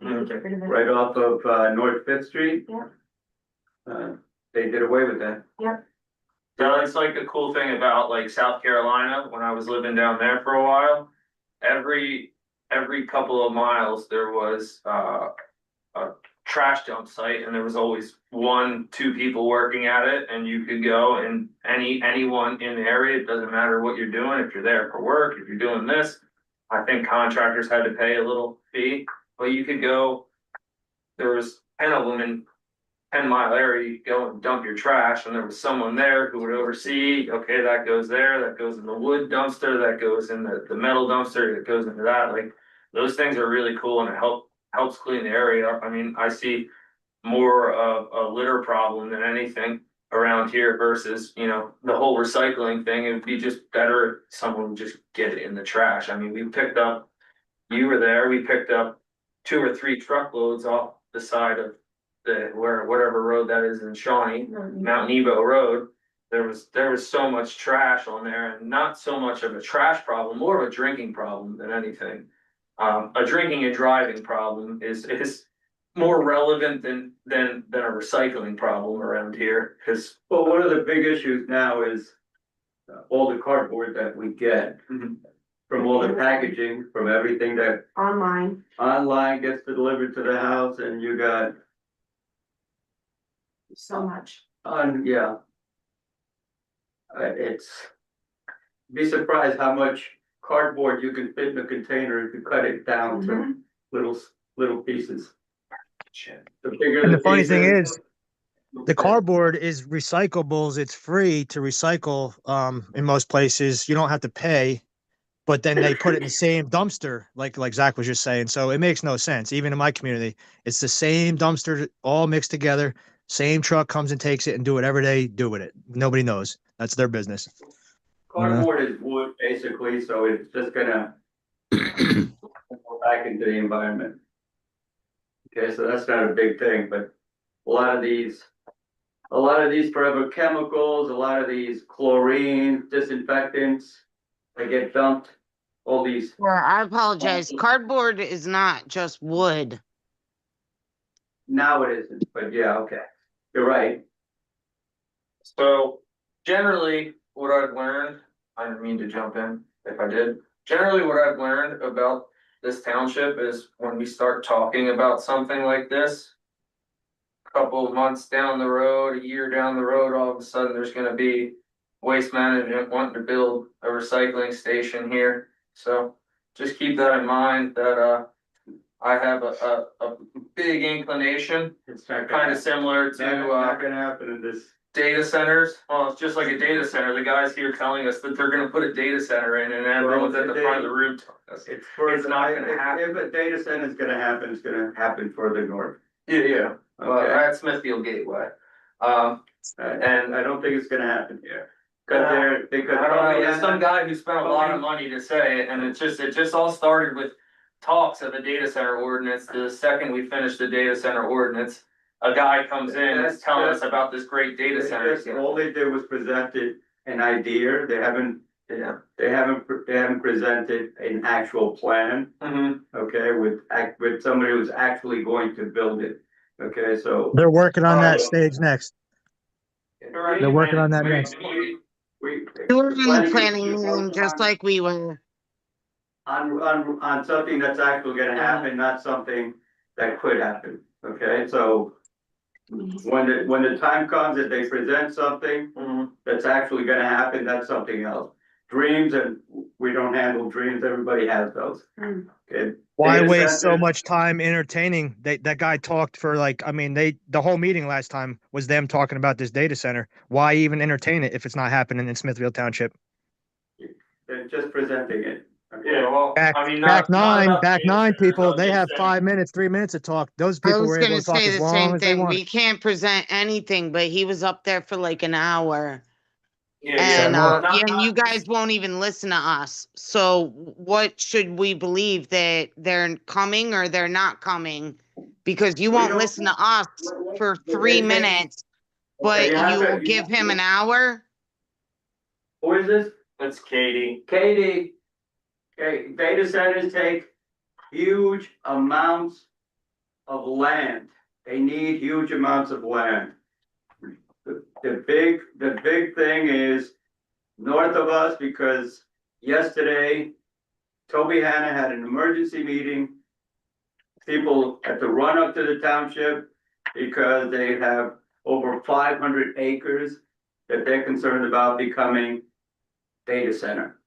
Get rid of it. right off of North Fifth Street. Yeah. They did away with that. Yep. So that's like the cool thing about like South Carolina, when I was living down there for a while, every couple of miles there was a trash dump site, and there was always 1-2 people working at it, and you could go, and anyone in the area, it doesn't matter what you're doing, if you're there for work, if you're doing this. I think contractors had to pay a little fee, but you could go, there was 10 of them in 10-mile area, you could go and dump your trash, and there was someone there who would oversee, okay, that goes there, that goes in the wood dumpster, that goes in the metal dumpster, that goes into that, like, those things are really cool, and it helps clean the area up. I mean, I see more of a litter problem than anything around here versus, the whole recycling thing. It would be just better if someone would just get it in the trash. I mean, you were there, we picked up 2 or 3 truckloads off the side of whatever road that is in Shawnee, Mount Nebo Road. There was so much trash on there, and not so much of a trash problem, more of a drinking problem than anything. A drinking and driving problem is more relevant than a recycling problem around here, because Well, one of the big issues now is all the cardboard that we get from all the packaging, from everything that Online. online gets delivered to the house, and you got So much. yeah. It's be surprised how much cardboard you can fit in a container if you cut it down to little pieces. The bigger And the funny thing pieces, is, the cardboard is recyclables. It's free to recycle in most places. You don't have to pay, but then they put it in the same dumpster, like Zach was just saying. So it makes no sense. Even in my community, it's the same dumpster all mixed together. Same truck comes and takes it and do whatever they do with it. Nobody knows. That's their business. cardboard is wood basically, so it's just gonna go back into the environment. Okay, so that's not a big thing, but a lot of these forever chemicals, a lot of these chlorine, disinfectants, they get dumped, all these. Well, I apologize. Cardboard is not just wood. Now it isn't, but yeah, okay, you're right. so generally what I've learned, I didn't mean to jump in if I did. Generally, what I've learned about this township is when we start talking about something like this, a couple of months down the road, a year down the road, all of a sudden there's gonna be waste management wanting to build a recycling station here. So just keep that in mind that I have a big inclination, It's not kind of similar to not gonna happen in this. data centers. Well, it's just like a data center. The guys here telling us that they're gonna put a data center in and everyone's at the front of the room telling us. It's not gonna happen. If a data center is gonna happen, it's gonna happen further north. Yeah. Well, Okay. at Smithfield Gateway. And I don't think it's gonna happen here. Because I don't know, probably there's some guy who spent a lot of money to say it, and it just all started with talks of a data center ordinance. The second we finished the data center ordinance, a guy comes in and is telling us about this great data center. All they did was presented an idea. They haven't presented an actual plan. Okay, with somebody who's actually going to build it. Okay, so. They're working on that stage next. They're working on that next. We were in the planning meeting just like we were. on something that's actually gonna happen, not something that could happen, okay? So when the time comes that they present something that's actually gonna happen, that's something else. Dreams, and we don't handle dreams, everybody has those, okay? Why Data waste so centers- much time entertaining? That guy talked for like, I mean, the whole meeting last time was them talking about this data center. Why even entertain it if it's not happening in Smithfield Township? They're just presenting it. Okay? Yeah, well, Back I mean, back not about back data nine centers, people, I'm they just have saying- 5 minutes, 3 minutes to talk. Those I people was were able gonna to talk say as the long same as they thing. wanted. We can't present anything, but he was up there for like an hour. Yeah, And, well, and you guys won't even listen to us. So what should we believe, that they're coming or they're not coming? Because you We won't don't- listen to us for 3 minutes, but you have you to- will give him an hour? Who is this? That's Katie. Katie, okay, data centers take huge amounts of land. They need huge amounts of land. The big thing is north of us, because yesterday, Toby Hanna had an emergency meeting. People had to run up to the township because they have over 500 acres that they're concerned about becoming data center.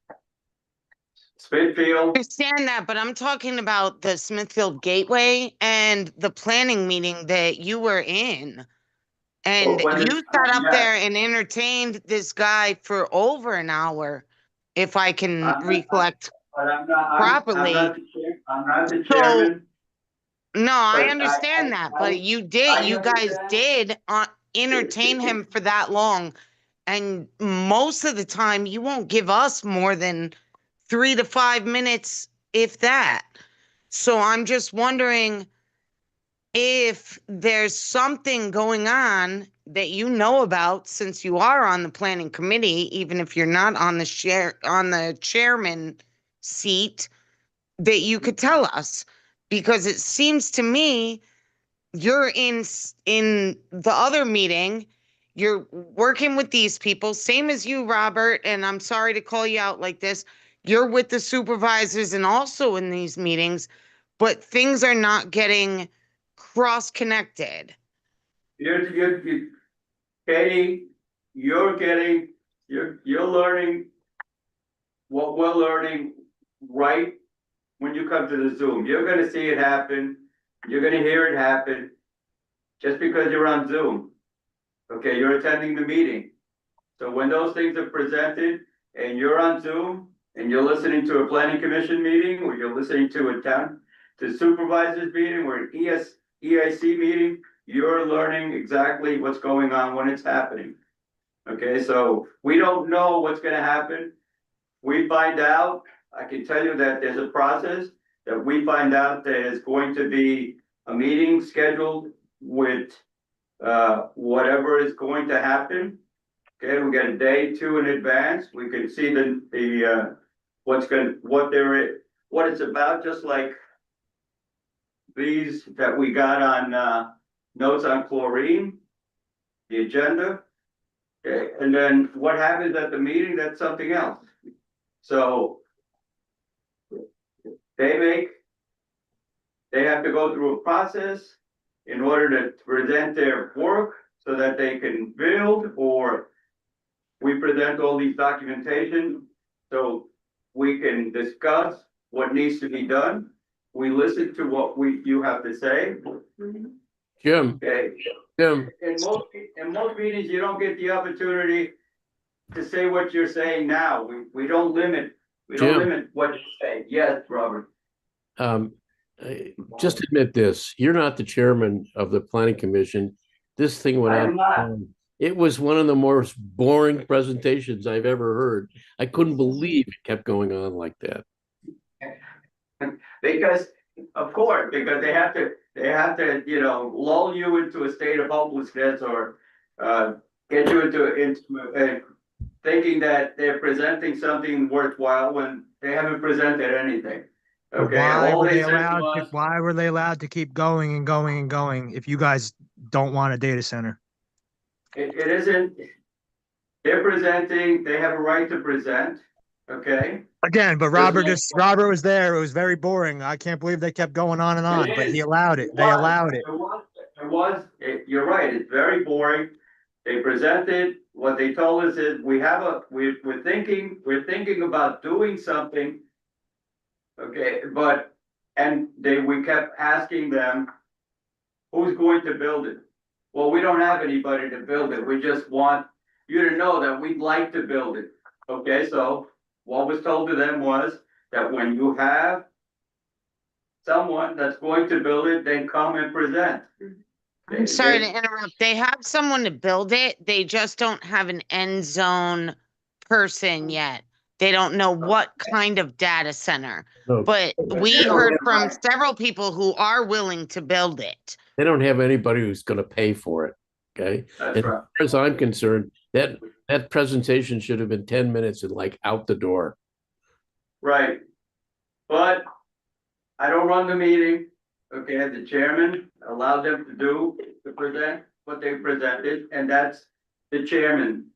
Smithfield, Understand that, but I'm talking about the Smithfield Gateway and the planning meeting that you were in. And Well, when you it's- sat up yeah. there and entertained this guy for over an hour, if I can recollect but I'm not properly. I'm not the So, chairman. no, I But understand that, but you guys did entertain him for that long. And most of the time, you won't give us more than 3 to 5 minutes, if that. So I'm just wondering if there's something going on that you know about, since you are on the planning committee, even if you're not on the chairman seat, that you could tell us. Because it seems to me you're in the other meeting, you're working with these people, same as you, Robert, and I'm sorry to call you out like this. You're with the supervisors and also in these meetings, but things are not getting cross-connected. You're, Katie, you're learning what we're learning right when you come to the Zoom. You're gonna see it happen. You're gonna hear it happen just because you're on Zoom. Okay, you're attending the meeting. So when those things are presented and you're on Zoom and you're listening to a planning commission meeting, or you're listening to to supervisors meeting, or an EIC meeting, you're learning exactly what's going on when it's happening. Okay, so we don't know what's gonna happen. We find out, I can tell you that there's a process that we find out there's going to be a meeting scheduled with whatever is going to happen. Okay, we get a day, two in advance. We can see what it's about, just like these that we got on notes on chlorine, the agenda. Okay, and then what happens at the meeting, that's something else. So they have to go through a process in order to present their work so that they can build, or we present all these documentation so we can discuss what needs to be done. We listen to what you have to say. Jim, Okay, Jim, in most meetings, you don't get the opportunity to say what you're saying now. We don't limit, Jim. what you say. Yes, Robert. um, just admit this, you're not the chairman of the planning commission. This thing went I on. am not. It was one of the most boring presentations I've ever heard. I couldn't believe it kept going on like that. Because, of course, because they have to, lull you into a state of hopelessness, or, get you into thinking that they're presenting something worthwhile when they haven't presented anything. But Okay, all they said to us, why were they allowed to keep going and going and going if you guys don't want a data center? it isn't, they're presenting, they have a right to present, okay? Again, but Just Robert was there. It was very boring. I can't believe they kept going on and on, It but he is. allowed it. They allowed it. You're right, it's very boring. They presented, what they told us is, we're thinking about doing something. Okay, we kept asking them, who's going to build it? Well, we don't have anybody to build it, we just want you to know that we'd like to build it. Okay, so what was told to them was that when you have someone that's going to build it, then come and present. I'm sorry to interrupt. They have someone to build it. They just don't have an end zone person yet. They don't know what kind of data center. No, But we heard from several people who are willing to build it. they don't have anybody who's going to pay for it. Okay. That's And right. as far as I'm concerned, that presentation should have been 10 minutes and like out the door. Right. But I don't run the meeting, okay, the chairman allowed them to present what they presented, and that's the chairman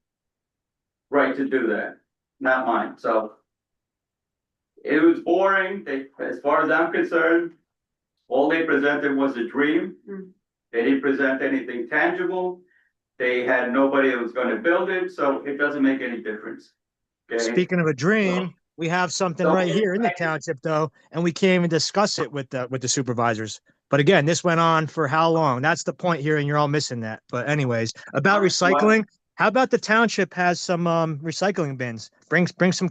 right to do that, not mine, so. It was boring, as far as I'm concerned, all they presented was a dream. They didn't present anything tangible. They had nobody that was gonna build it, so it doesn't make any difference. Okay? Speaking of a dream, we have something right here in the township though, and we can't even discuss it with the supervisors. But again, this went on for how long? That's the point here, and you're all missing that. But anyways, about recycling, how about the township has some recycling bins? Bring some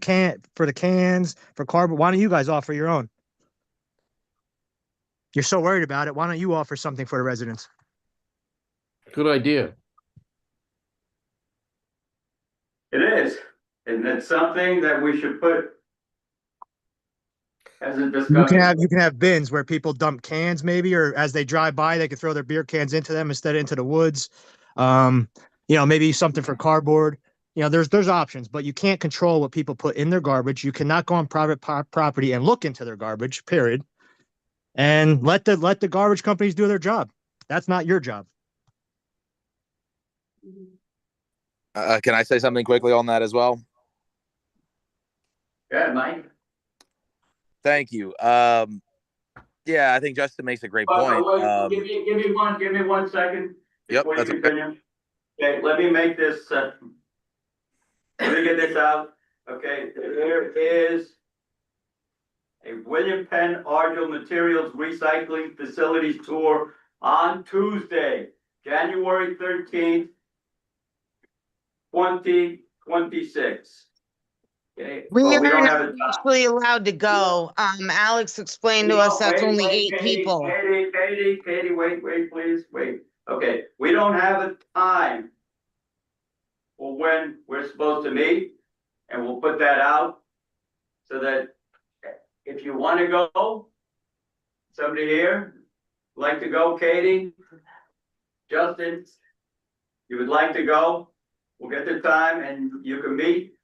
for the cans, for cardboard. Why don't you guys offer your own? You're so worried about it. Why don't you offer something for the residents? Good idea. It is, and it's something that we should put as a discussion. You can have bins where people dump cans maybe, or as they drive by, they can throw their beer cans into them instead of into the woods. Maybe something for cardboard. There's options, but you can't control what people put in their garbage. You cannot go on private property and look into their garbage, period. And let the garbage companies do their job. That's not your job. Can I say something quickly on that as well? Yeah, Mike. Thank you. Yeah, I think Justin makes a great point. Give me 1 second. Yep, that's okay. Finish. Okay, let me make this, let me get this out. Okay, there is a William Penn Argyle Materials Recycling Facilities Tour on Tuesday, January 13th, 2026. Okay. We but are don't not have a time. actually allowed to go. Alex explained to us that's only 8 people. Katie, wait, please, wait. Okay, we don't have a time for when we're supposed to meet, and we'll put that out so that if you want to go, somebody here like to go, Katie, Justin, you would like to go, we'll get the time and you can meet.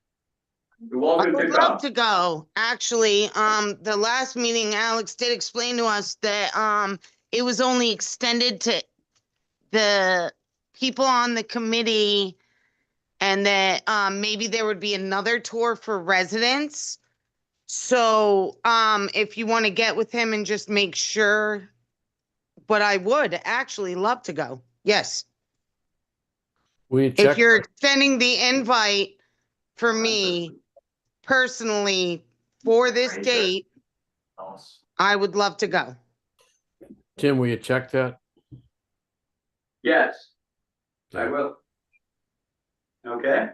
You're I welcome to would go. love to go. Actually, the last meeting, Alex did explain to us that it was only extended to the people on the committee And that, maybe there would be another tour for residents. So, if you want to get with him and just make sure, but I would actually love to go. Yes. We If check, you're extending the invite for me personally for this date, I would love to go. Tim, will you check that? Yes, I will. Okay,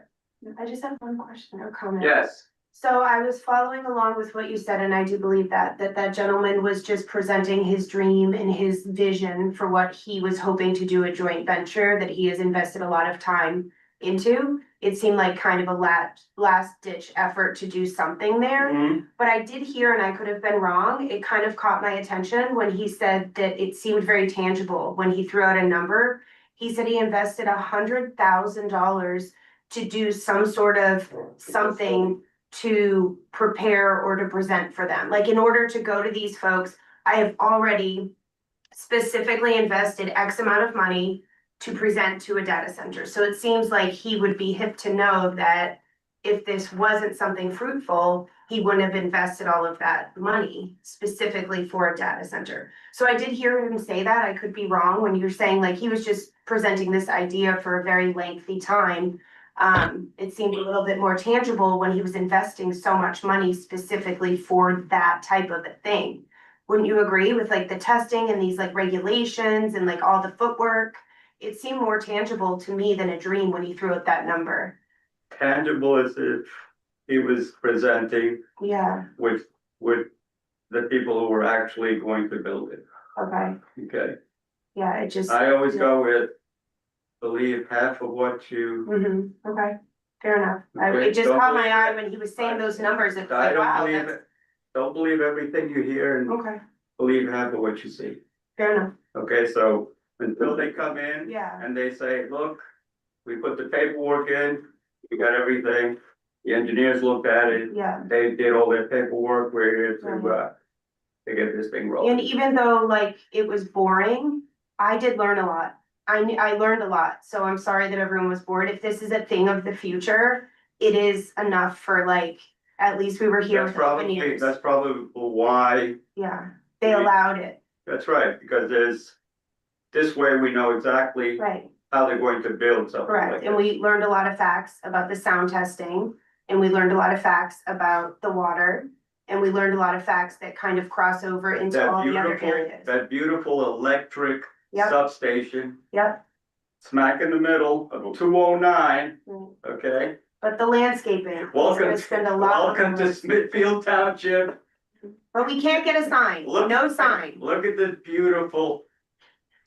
I just have one question or comment. yes, So I was following along with what you said, and I do believe that gentleman was just presenting his dream and his vision for what he was hoping to do a joint venture that he has invested a lot of time into. It seemed like kind of a last ditch effort to do something there. Mhm. But I did hear, and I could have been wrong, it kind of caught my attention when he said that it seemed very tangible when he threw out a number. He said he invested $100,000 to do some sort of something to prepare or to present for them. Like in order to go to these folks, I have already specifically invested X amount of money to present to a data center. So it seems like he would be hip to know that if this wasn't something fruitful, he wouldn't have invested all of that money specifically for a data center. So I did hear him say that. I could be wrong when you're saying like he was just presenting this idea for a very lengthy time. It seemed a little bit more tangible when he was investing so much money specifically for that type of a thing. Wouldn't you agree with like the testing and these like regulations and like all the footwork? It seemed more tangible to me than a dream when he threw out that number. tangible as if he was presenting Yeah, with the people who were actually going to build it, okay, okay? yeah, it just. I always go with believe half of what you, Mm-hmm, okay, fair enough. Okay, It just don't caught my believe eye it. when he was saying those numbers. It's I like, don't wow, believe that's, it. Don't believe everything you hear and okay, believe half of what you see. fair enough, Okay, so until they come in yeah, and they say, look, we put the paperwork in, we got everything. The engineers looked at it, yeah. they did all their paperwork, we're here to get this thing And rolling. even though like it was boring, I did learn a lot. I learned a lot, so I'm sorry that everyone was bored. If this is a thing of the future, it is enough for like, at least we were here That's with open probably, ears. that's probably why, Yeah, they allowed it, that's right, because this way we know exactly right, how they're going to build something like correct. And this. we learned a lot of facts about the sound testing. And we learned a lot of facts about the water. And we learned a lot of facts that kind of cross over into That all the other beautiful, areas. that beautiful electric Yep. substation, Yep. smack in the middle of 209, Mm. okay? But the landscaping, he's Welcome, gonna spend a lot. welcome on to it. Smithfield Township. But we can't get a sign, Look- no sign. Look at this beautiful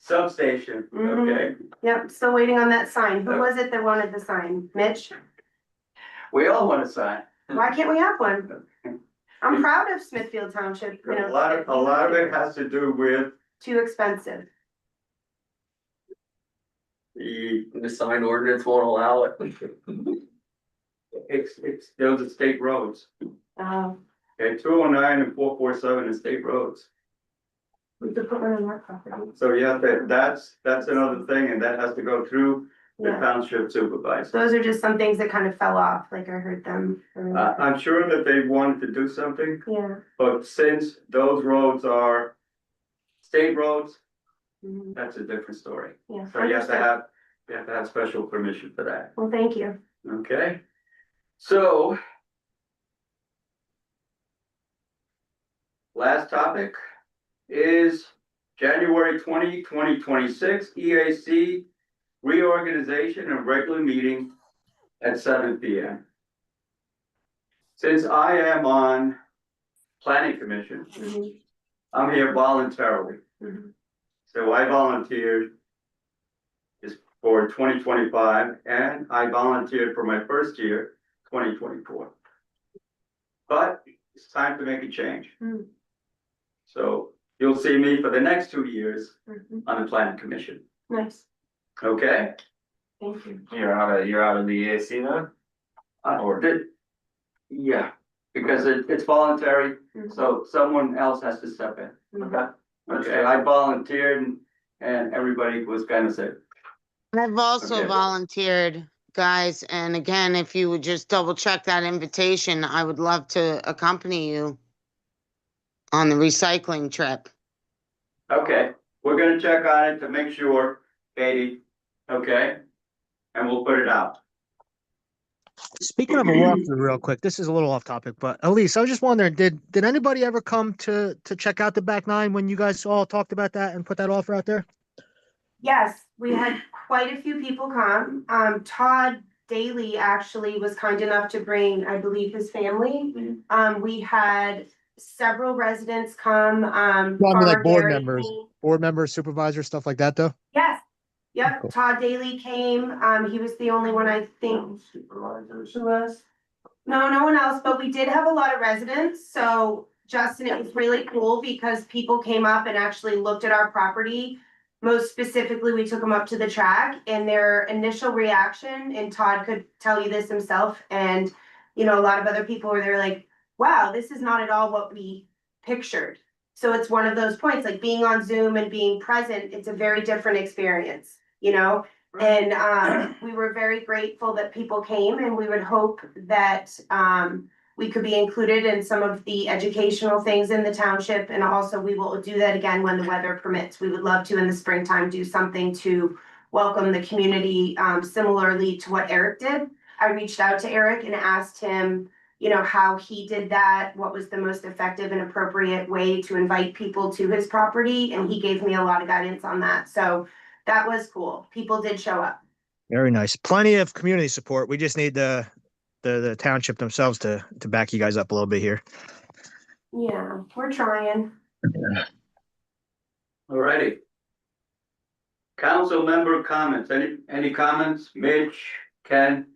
substation, Mhm. okay? Yep, still waiting on that sign. Who was it that wanted the sign? Mitch? We all want a sign. Why can't we have one? I'm proud of Smithfield Township, you know. A lot of it has to do with Too expensive. the sign ordinance won't allow it. those are state roads. Oh, Okay, 209 and 447 is state roads. we could put one on our property. So you have to, that's another thing, and that has to go through the Yeah, township supervisor. those are just some things that kind of fell off, like I heard them. I'm sure that they wanted to do something, Yeah. but since those roads are state roads, Mhm. that's a different story. Yeah. So you understood. have to have special permission for that, Well, thank you. okay? So. Last topic is January 2026 EAC reorganization and regular meeting at 7 p.m. Since I am on planning commission, Mhm. I'm here voluntarily. Mhm. So I volunteered is for 2025 and I volunteered for my first year, 2024. But it's time to make a change. Mm. So you'll see me for the next 2 years Mhm. on the planning commission, Nice, okay? thank you. You're out of the EAC then? Yeah, because it's voluntary, Mhm. so someone else has to step in. Mhm. Okay, I volunteered and everybody was kind of said, I've also Okay. volunteered guys. And again, if you would just double check that invitation, I would love to accompany you on the recycling trip. Okay, we're gonna check on it to make sure, Katie, okay? And we'll put it out. Speaking of a walkthrough, real quick, this is a little off topic, but Elise, I was just wondering, did anybody ever come to check out the back nine when you guys all talked about that and put that offer out there? Yes, we had quite a few people come. Todd Daly actually was kind enough to bring, I believe, his family. We had several residents come, Well, I mean, Farmer like Gary came. board members, supervisors, stuff like that, though. Yes, Cool. yep, Todd Daly came. He was the only one I think. Supervisors. Who was? No, no one else, but we did have a lot of residents, so Justin, it was really cool because people came up and actually looked at our property. Most specifically, we took them up to the track and their initial reaction, and Todd could tell you this himself, and you know, a lot of other people were there like, wow, this is not at all what we pictured. So it's one of those points, like being on Zoom and being present, it's a very different experience, you know? And we were very grateful that people came, and we would hope that we could be included in some of the educational things in the township. And also we will do that again when the weather permits. We would love to in the springtime do something to welcome the community, similarly to what Eric did. I reached out to Eric and asked him, you know, how he did that, what was the most effective and appropriate way to invite people to his property, and he gave me a lot of guidance on that. So that was cool. People did show up. Very nice. Plenty of community support. We just need the township themselves to back you guys up a little bit here. Yeah, we're trying. Alrighty. Council member comments, any comments? Mitch, Ken?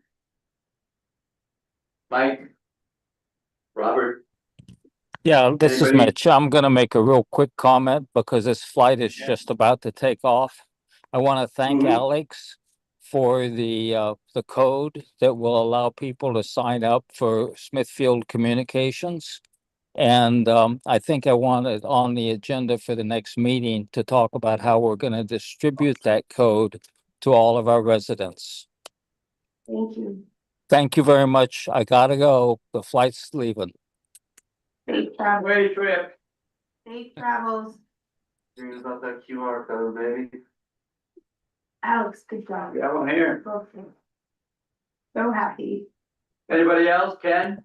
Mike? Robert? Yeah, this is Anybody? Mitch. I'm going to make a real quick comment because this flight is just about to take off. I want to thank Mhm. Alex for the code that will allow people to sign up for Smithfield Communications. And I think I want it on the agenda for the next meeting to talk about how we're going to distribute that code to all of our residents. Thank you. Thank you very much. I gotta go. The flight's leaving. Safe travels. Great trip. Safe travels. Dreams about that QR code, baby. Alex, good job. Yeah, I'm here. Okay. So happy. Anybody else? Ken?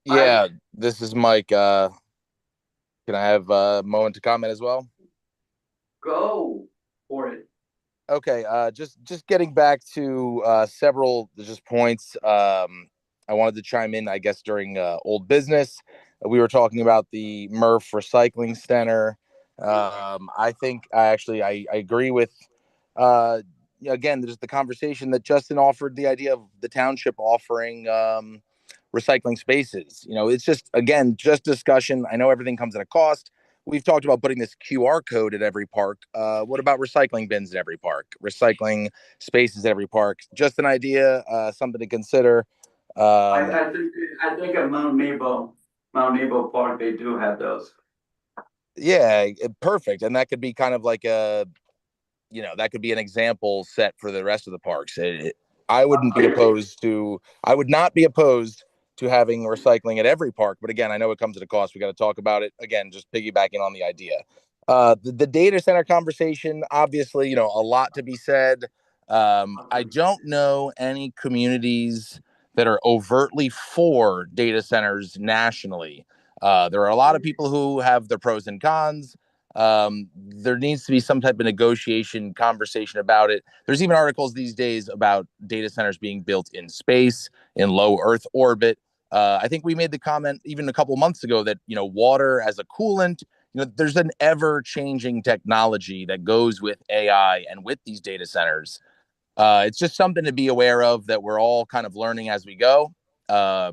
Yeah, this is Mike. Can I have a moment to comment as well? Go for it. Okay, just getting back to several just points. I wanted to chime in, I guess, during old business. We were talking about the Murph Recycling Center. I think I agree with again, there's the conversation that Justin offered, the idea of the township offering recycling spaces. You know, it's just, again, just discussion. I know everything comes at a cost. We've talked about putting this QR code at every park. What about recycling bins at every park? Recycling spaces at every park? Just an idea, something to consider. I think at Mount Nebo Park, they do have those. Yeah, perfect. And that could be kind of like that could be an example set for the rest of the parks. I would not be opposed to having recycling at every park. But again, I know it comes at a cost. We got to talk about it. Again, just piggybacking on the idea. The data center conversation, obviously, a lot to be said. I don't know any communities that are overtly for data centers nationally. There are a lot of people who have their pros and cons. There needs to be some type of negotiation conversation about it. There's even articles these days about data centers being built in space, in low Earth orbit. I think we made the comment even a couple months ago that, water as a coolant, there's an ever changing technology that goes with AI and with these data centers. It's just something to be aware of that we're all kind of learning as we go.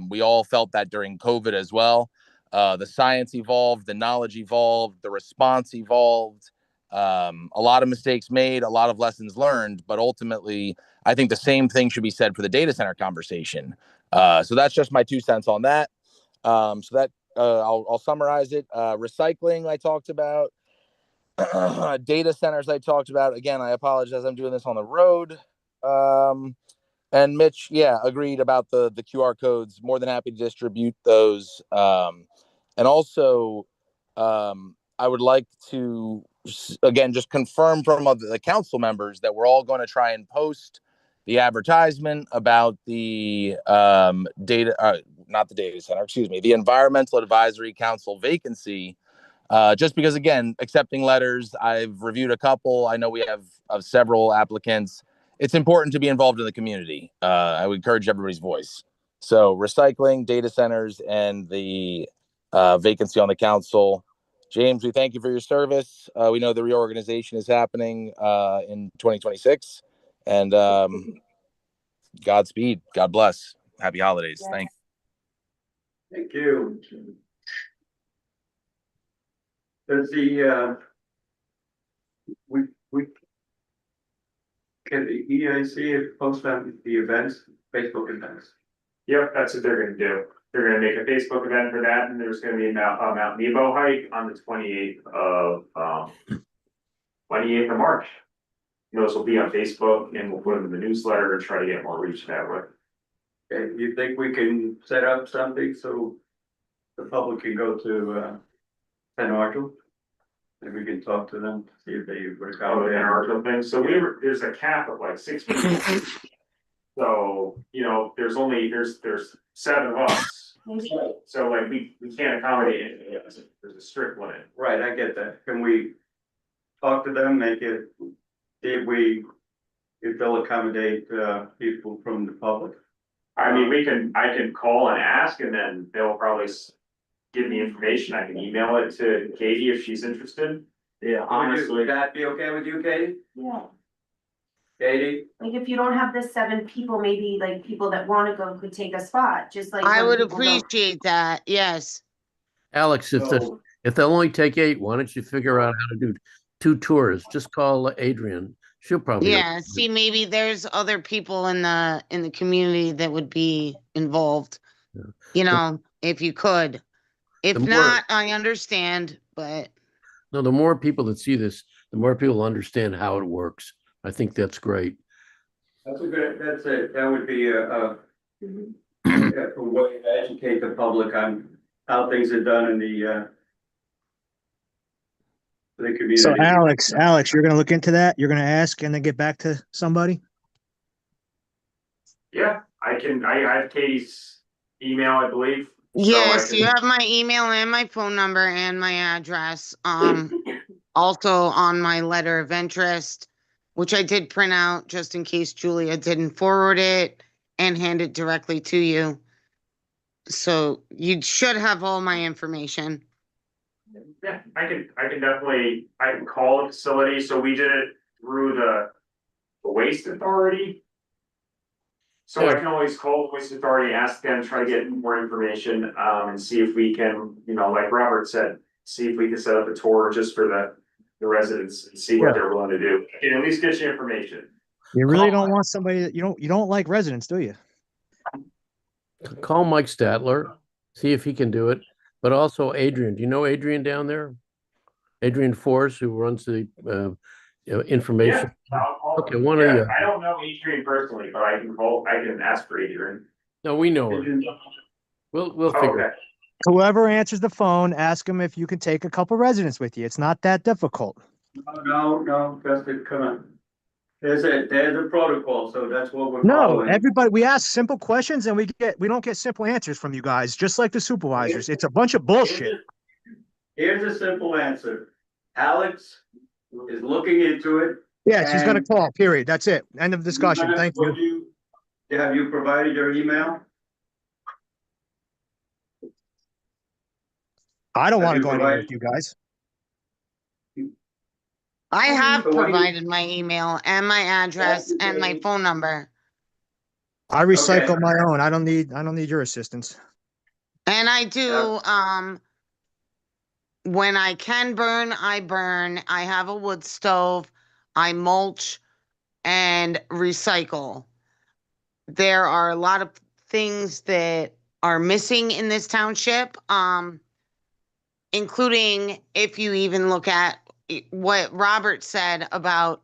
We all felt that during COVID as well. The science evolved, the knowledge evolved, the response evolved. A lot of mistakes made, a lot of lessons learned, but ultimately, I think the same thing should be said for the data center conversation. So that's just my 2 cents on that. I'll summarize it. Recycling, I talked about. Data centers, I talked about. Again, I apologize. I'm doing this on the road. And Mitch, yeah, agreed about the QR codes. More than happy to distribute those. And also, I would like to again just confirm from the council members that we're all going to try and post the advertisement about the not the data center, excuse me, the Environmental Advisory Council vacancy. Just because, again, accepting letters, I've reviewed a couple. I know we have several applicants. It's important to be involved in the community. I would encourage everybody's voice. So recycling, data centers, and the vacancy on the council. James, we thank you for your service. We know the reorganization is happening in 2026. And Godspeed. God bless. Happy holidays. Yes. Thank you. Thank you. Does the, we, can the EIC post on the events, Facebook events? Yep, that's what they're gonna do. They're gonna make a Facebook event for that, and there's gonna be a Mount Nebo hike on the 28th of March. Those will be on Facebook, and we'll put them in the newsletter and try to get more reach that way. Okay, you think we can set up something so the public can go to, St. Archel? And we can talk to them, see if they work out. Oh, the NRL thing, so there's a cap of like 6 people. So, there's 7 of us. So like, we can't accommodate anything else. There's a strict limit. Right, I get that. Can we talk to them, make it, see if they'll accommodate, people from the public? I mean, I can call and ask, and then they'll probably give me information. I can email it to Katie if she's interested. Yeah, honestly, Would that be okay with you, Katie? Yeah, Katie? like if you don't have the 7 people, maybe like people that wanna go could take a spot, just like. I when would people don't- appreciate that. Yes. Alex, So- if they'll only take 8, why don't you figure out how to do 2 tours? Just call Adrian. She'll probably. Yeah. See, maybe there's other people in the community that would be involved. Yeah. You know, if you could. If The more- not, I understand, but No, the more people that see this, the more people understand how it works. I think that's great. That would be a way to educate the public on how things are done in the community. So Alex, you're gonna look into that? You're gonna ask and then get back to somebody? Yeah, I have Katie's email, I believe. yes, So you have my email and my phone number and my address. Also on my letter of interest, which I did print out just in case Julia didn't forward it and hand it directly to you. So you should have all my information. Yeah, I can definitely, I can call the facility. So we did it through the waste authority. So I can always call the waste authority, ask them, try to get more information, and see if we can, like Robert said, see if we can set up a tour just for the residents and see what they're willing to do. I can at least get you information. You really don't want somebody that you don't like residents, do you? Call Mike Statler, see if he can do it. But also Adrian. Do you know Adrian down there? Adrian Force, who runs the information. Yeah, I'll call Okay, them. one of Yeah, you. I don't know Adrian personally, but I can ask for Adrian. No, we know her. We'll figure it. Okay. Whoever answers the phone, ask them if you can take a couple residents with you. It's not that difficult. No, Justin, come on. There's a protocol, so that's what we're No, following. everybody, we ask simple questions and we don't get simple answers from you guys, just like the supervisors. It's a bunch of bullshit. Here's a simple answer. Alex is looking into it. Yeah, she's gonna And- call, period. That's it. End of discussion. Thank you. Have you provided your email? I don't Have want to you go anywhere provided- with you guys. I have So what do you- provided my email and my address and my phone number. I recycle Okay. my own. I don't need your assistance. And I do, when I can burn, I burn. I have a wood stove. I mulch and recycle. There are a lot of things that are missing in this township, including if you even look at what Robert said about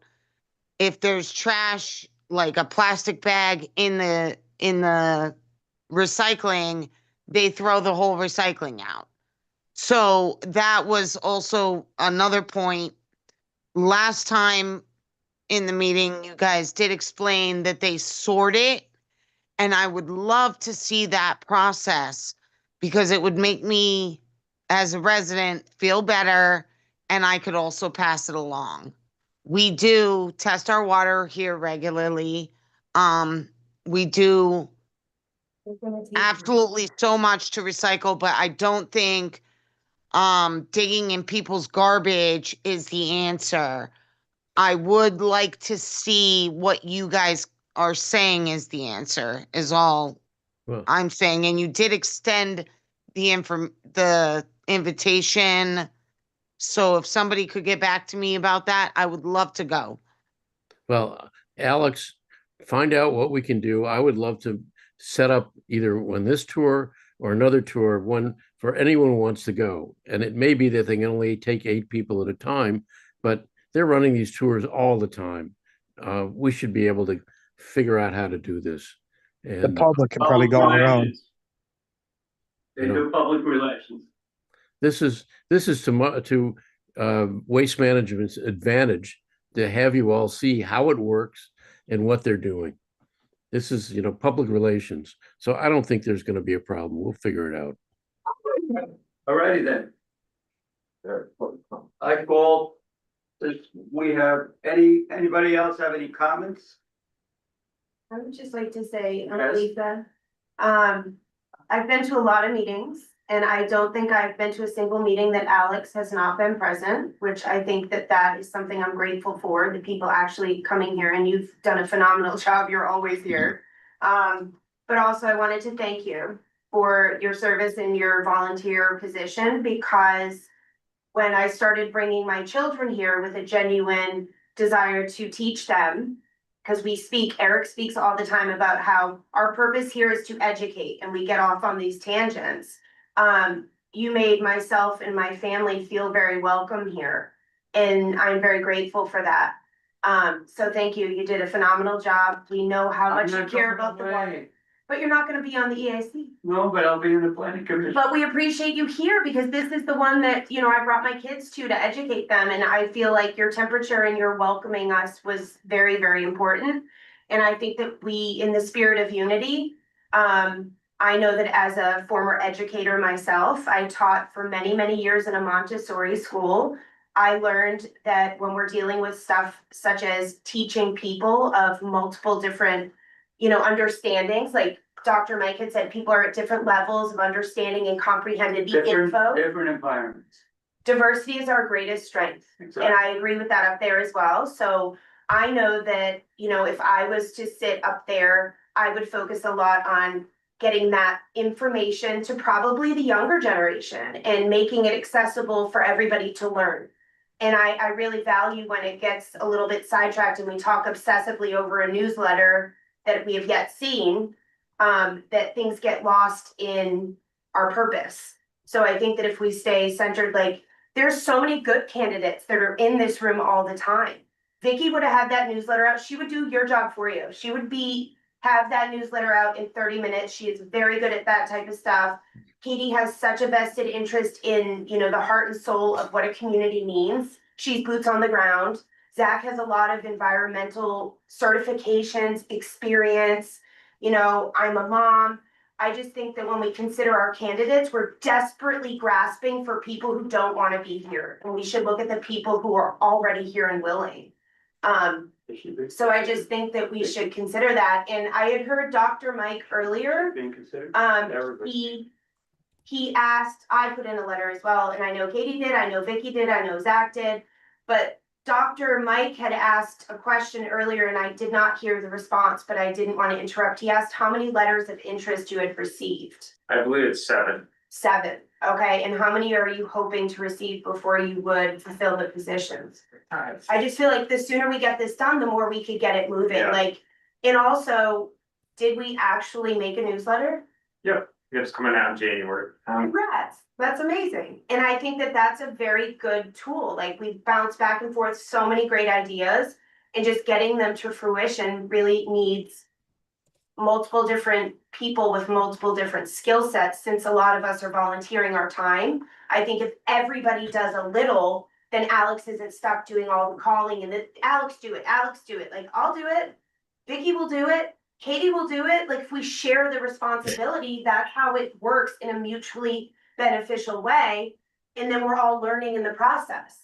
if there's trash like a plastic bag in the recycling, they throw the whole recycling out. So that was also another point. Last time in the meeting, you guys did explain that they sort it, and I would love to see that process because it would make me, as a resident, feel better, and I could also pass it along. We do test our water here regularly. We do absolutely so much to recycle, but I don't think digging in people's garbage is the answer. I would like to see what you guys are saying is the answer, is all Well, I'm saying. And you did extend the invitation. So if somebody could get back to me about that, I would love to go. well, Alex, find out what we can do. I would love to set up either on this tour or another tour, one for anyone who wants to go. And it may be that they can only take 8 people at a time, but they're running these tours all the time. We should be able to figure out how to do this. The And public can probably go on their own. They do public relations. this is to Waste Management's advantage to have you all see how it works and what they're doing. This is, public relations. So I don't think there's going to be a problem. We'll figure it out. All righty then. I call, does we have anybody else have any comments? I would just like to say, Yes. Lisa, I've been to a lot of meetings, and I don't think I've been to a single meeting that Alex has not been present, which I think that is something I'm grateful for, the people actually coming here, and you've done a phenomenal job, you're always here. But also I wanted to thank you for your service in your volunteer position, because when I started bringing my children here with a genuine desire to teach them, because Eric speaks all the time about how our purpose here is to educate, and we get off on these tangents. You made myself and my family feel very welcome here, and I'm very grateful for that. So thank you. You did a phenomenal job. We know how much you care about the water. But you're not gonna be on the EIC. No, but I'll be in the planning commission. But we appreciate you here, because this is the one that, I brought my kids to educate them, and I feel like your temperature and your welcoming us was very, very important. And I think that we, in the spirit of unity, I know that as a former educator myself, I taught for many, many years in a Montessori school. I learned that when we're dealing with stuff such as teaching people of multiple different, understandings, like Dr. Mike had said, people are at different levels of understanding and comprehending the info. Different environments. Diversity is our greatest strength. Exactly. And I agree with that up there as well. So I know that, if I was to sit up there, I would focus a lot on getting that information to probably the younger generation and making it accessible for everybody to learn. And I really value when it gets a little bit sidetracked and we talk obsessively over a newsletter that we have yet seen, that things get lost in our purpose. So I think that if we stay centered, like, there's so many good candidates that are in this room all the time. Vicky would have had that newsletter out. She would do your job for you. She would have that newsletter out in 30 minutes. She is very good at that type of stuff. Katie has such a vested interest in, the heart and soul of what a community means. She's boots on the ground. Zach has a lot of environmental certifications, experience. I'm a mom. I just think that when we consider our candidates, we're desperately grasping for people who don't want to be here. And we should look at the people who are already here and willing. So I just think that we should consider that. And I had heard Dr. Mike earlier. Being considered. He asked, I put in a letter as well, and I know Katie did, I know Vicky did, I know Zach did, but Dr. Mike had asked a question earlier and I did not hear the response, but I didn't want to interrupt. He asked how many letters of interest you had received. I believe it's 7. 7, okay, and how many are you hoping to receive before you would fulfill the positions? I just feel like the sooner we get this done, the more we could get it moving, Yeah. And also, did we actually make a newsletter? Yep, it's coming out in January. Congrats, that's amazing. And I think that that's a very good tool. Like, we bounce back and forth so many great ideas. and just getting them to fruition really needs multiple different people with multiple different skill sets, since a lot of us are volunteering our time. I think if everybody does a little, then Alex isn't stuck doing all the calling and Alex do it, like I'll do it, Vicky will do it, Katie will do it. Like if we share the responsibility, that's how it works in a mutually beneficial way. And then we're all learning in the process.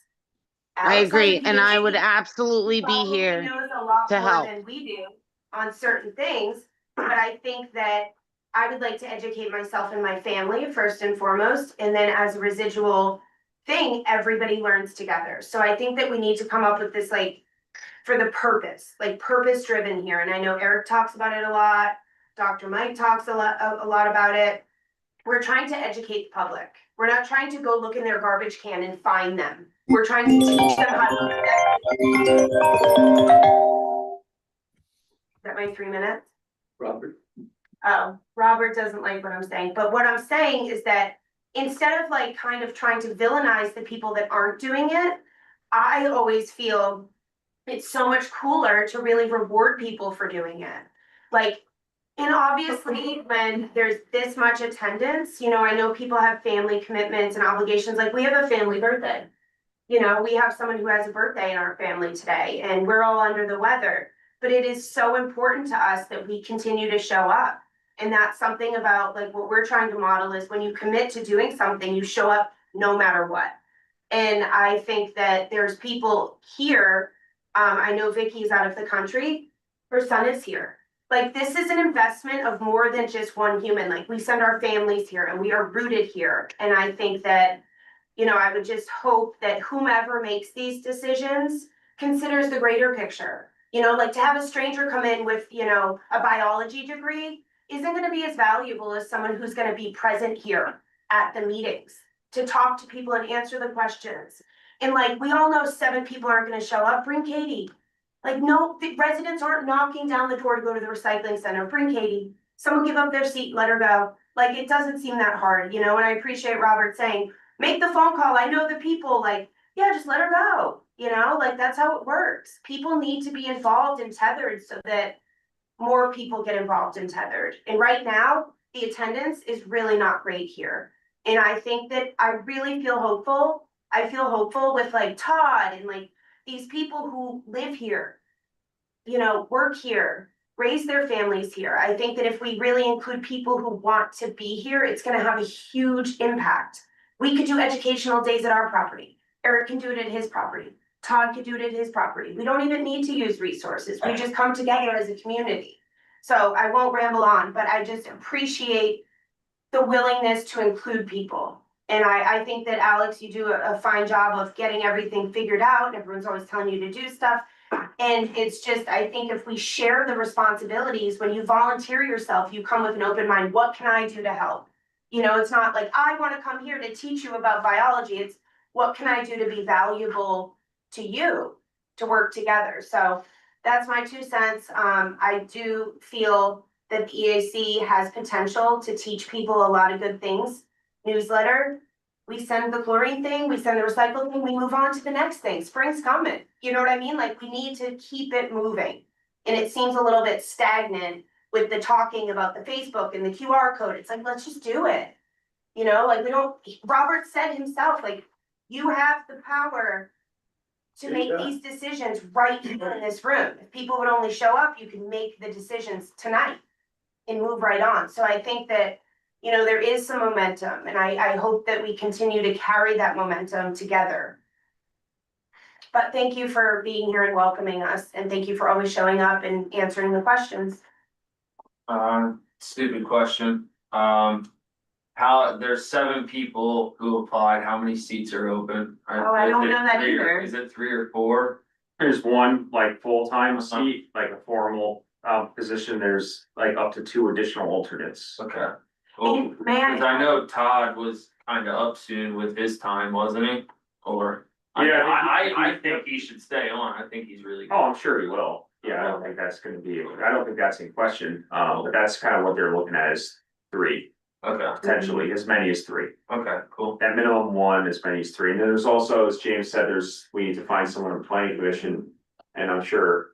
I Alex has a agree, and I would PhD. absolutely be Probably here knows a lot to more help. than we do on certain things, but I think that I would like to educate myself and my family first and foremost, and then as a residual thing, everybody learns together. So I think that we need to come up with this like for the purpose, like purpose driven here. And I know Eric talks about it a lot. Dr. Mike talks a lot about it. We're trying to educate the public. We're not trying to go look in their garbage can and find them. We're trying to teach them how to. Is that my 3 minutes? Robert? Oh, Robert doesn't like what I'm saying, but what I'm saying is that instead of like kind of trying to villainize the people that aren't doing it, I always feel it's so much cooler to really reward people for doing it. Like, and obviously when there's this much attendance, you know, I know people have family commitments and obligations, like we have a family birthday. You know, we have someone who has a birthday in our family today and we're all under the weather, but it is so important to us that we continue to show up. And that's something about like what we're trying to model is when you commit to doing something, you show up no matter what. And I think that there's people here. I know Vicky's out of the country. Her son is here. Like this is an investment of more than just one human. Like we send our families here and we are rooted here. And I think that, you know, I would just hope that whomever makes these decisions considers the greater picture. You know, like to have a stranger come in with, you know, a biology degree isn't going to be as valuable as someone who's going to be present here at the meetings to talk to people and answer the questions. And like, we all know 7 people aren't going to show up. Bring Katie. Like, no, the residents aren't knocking down the door to go to the recycling center. Bring Katie. Someone give up their seat, let her go. Like, it doesn't seem that hard, you know, and I appreciate Robert saying, make the phone call. I know the people, like, yeah, just let her go. You know, like that's how it works. People need to be involved and tethered so that more people get involved and tethered. And right now, the attendance is really not great here. And I think that I really feel hopeful. I feel hopeful with like Todd and like these people who live here, you know, work here, raise their families here. I think that if we really include people who want to be here, it's going to have a huge impact. We could do educational days at our property. Eric can do it at his property. Todd could do it at his property. We don't even need to use resources. We just come together as a community. So I won't ramble on, but I just appreciate the willingness to include people. And I think that Alex, you do a fine job of getting everything figured out. Everyone's always telling you to do stuff. And it's just, I think if we share the responsibilities, when you volunteer yourself, you come with an open mind. What can I do to help? You know, it's not like, I want to come here to teach you about biology. It's what can I do to be valuable to you to work together? So that's my 2 cents. I do feel that the EAC has potential to teach people a lot of good things. Newsletter, we send the chlorine thing, we send the recycle thing, we move on to the next thing. Spring's coming. You know what I mean? Like we need to keep it moving. And it seems a little bit stagnant with the talking about the Facebook and the QR code. It's like, let's just do it. You know, like we don't, Robert said himself, like you have the power to make these decisions right here in this room. If people would only show up, you can make the decisions tonight and move right on. So I think that, you know, there is some momentum and I hope that we continue to carry that momentum together. But thank you for being here and welcoming us. And thank you for always showing up and answering the questions. Stupid question. There's 7 people who applied. How many seats are open? Oh, I don't know that either. Is it 3 or 4? There's one like full-time seat, like a formal position. There's like up to 2 additional alternates. Okay. Cool. And may I? Cause I know Todd was kind of up soon with his time, wasn't he? Or Yeah, I think he should stay on. I think he's really good. Oh, I'm sure he will. Yeah, I don't think that's gonna be, I don't think that's in question. But that's kind of what they're looking at is 3, Okay. potentially as many as 3. Okay, cool. At minimum 1, as many as 3. And then there's also, as James said, we need to find someone on the planning commission. And I'm sure,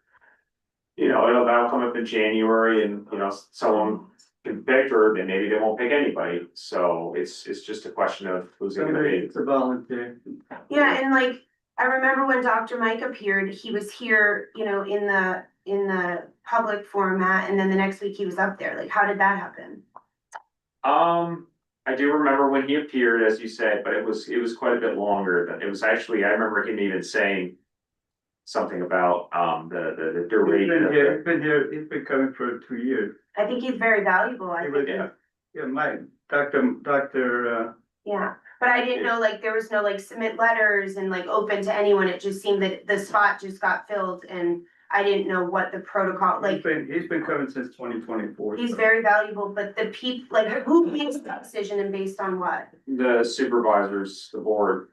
that'll come up in January and, someone can pick, or then maybe they won't pick anybody. So it's just a question of who's gonna be. It's a volunteer. Yeah, and like, I remember when Dr. Mike appeared, he was here, in the public format, and then the next week he was up there. Like, how did that happen? I do remember when he appeared, as you said, but it was quite a bit longer than, it was actually, I remember him even saying something about, the duration. He's been coming for 2 years. I think he's very valuable. I think. Yeah, Dr. Yeah, but I didn't know, like, there was no, like, submit letters and, like, open to anyone. It just seemed that the spot just got filled, and I didn't know what the protocol, like, He's been coming since 2024. he's very valuable, but the people, like, who makes the decision and based on what? The supervisors, the board,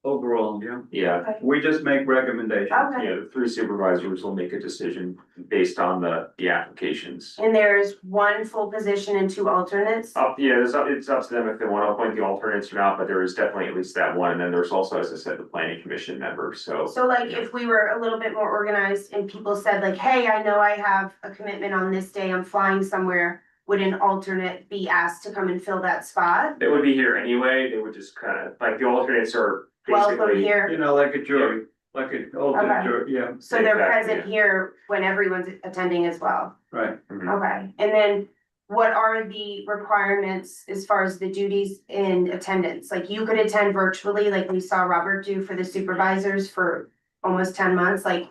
Overall, yeah. yeah, We just make recommendations. Okay, the three supervisors will make a decision based on the applications. and there's one full position and 2 alternates? It's up to them if they want to appoint the alternates or not, but there is definitely at least that one, and then there's also, as I said, the planning commission member, so. So like, if we were a little bit more organized and people said like, hey, I know I have a commitment on this day, I'm flying somewhere, would an alternate be asked to come and fill that spot? They would be here anyway, they would just kind of, like, the alternates are Welcome basically. here, Like a jury, like an alternate jury, yeah, so they're Exactly, present here when everyone's attending as well. right. Okay, and then what are the requirements as far as the duties in attendance? Like, you could attend virtually, like we saw Robert do for the supervisors for almost 10 months, like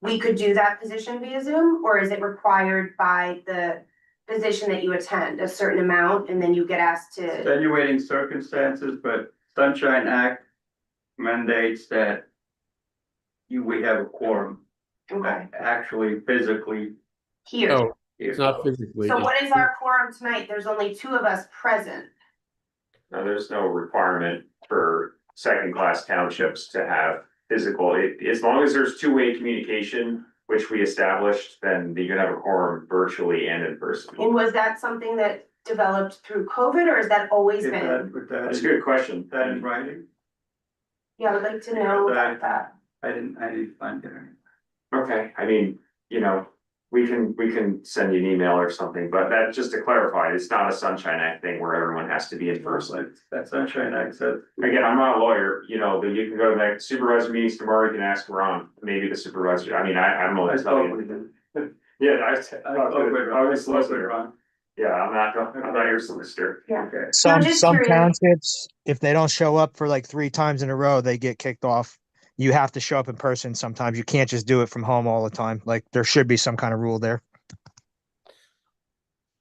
we could do that position via Zoom, or is it required by the position that you attend a certain amount and then you get asked to? Extenuating circumstances, but Sunshine Act mandates that we have a quorum, Okay, actually physically here. No, here. it's not physically. So just- what is our quorum tonight? There's only 2 of us present. No, there's no requirement for second class townships to have physical, as long as there's two-way communication, which we established, then you can have a quorum virtually and in person. And was that something that developed through COVID, or has that always Is been? that, with that, That's a good question. that in writing? Yeah, I would like to know about that. I didn't find it. Okay, I mean, we can send you an email or something, but that, just to clarify, it's not a Sunshine Act thing where everyone has to be in person. That Sunshine Act said. Again, I'm not a lawyer, but you can go to the supervisor meetings tomorrow, you can ask Ron, maybe the supervisor, I mean, I don't know what to tell you. Yeah, I spoke with Ron. Yeah, I'm not your solicitor. Yeah. Okay. I'm just Some curious. townships, if they don't show up for like 3 times in a row, they get kicked off. You have to show up in person sometimes. You can't just do it from home all the time. Like, there should be some kind of rule there.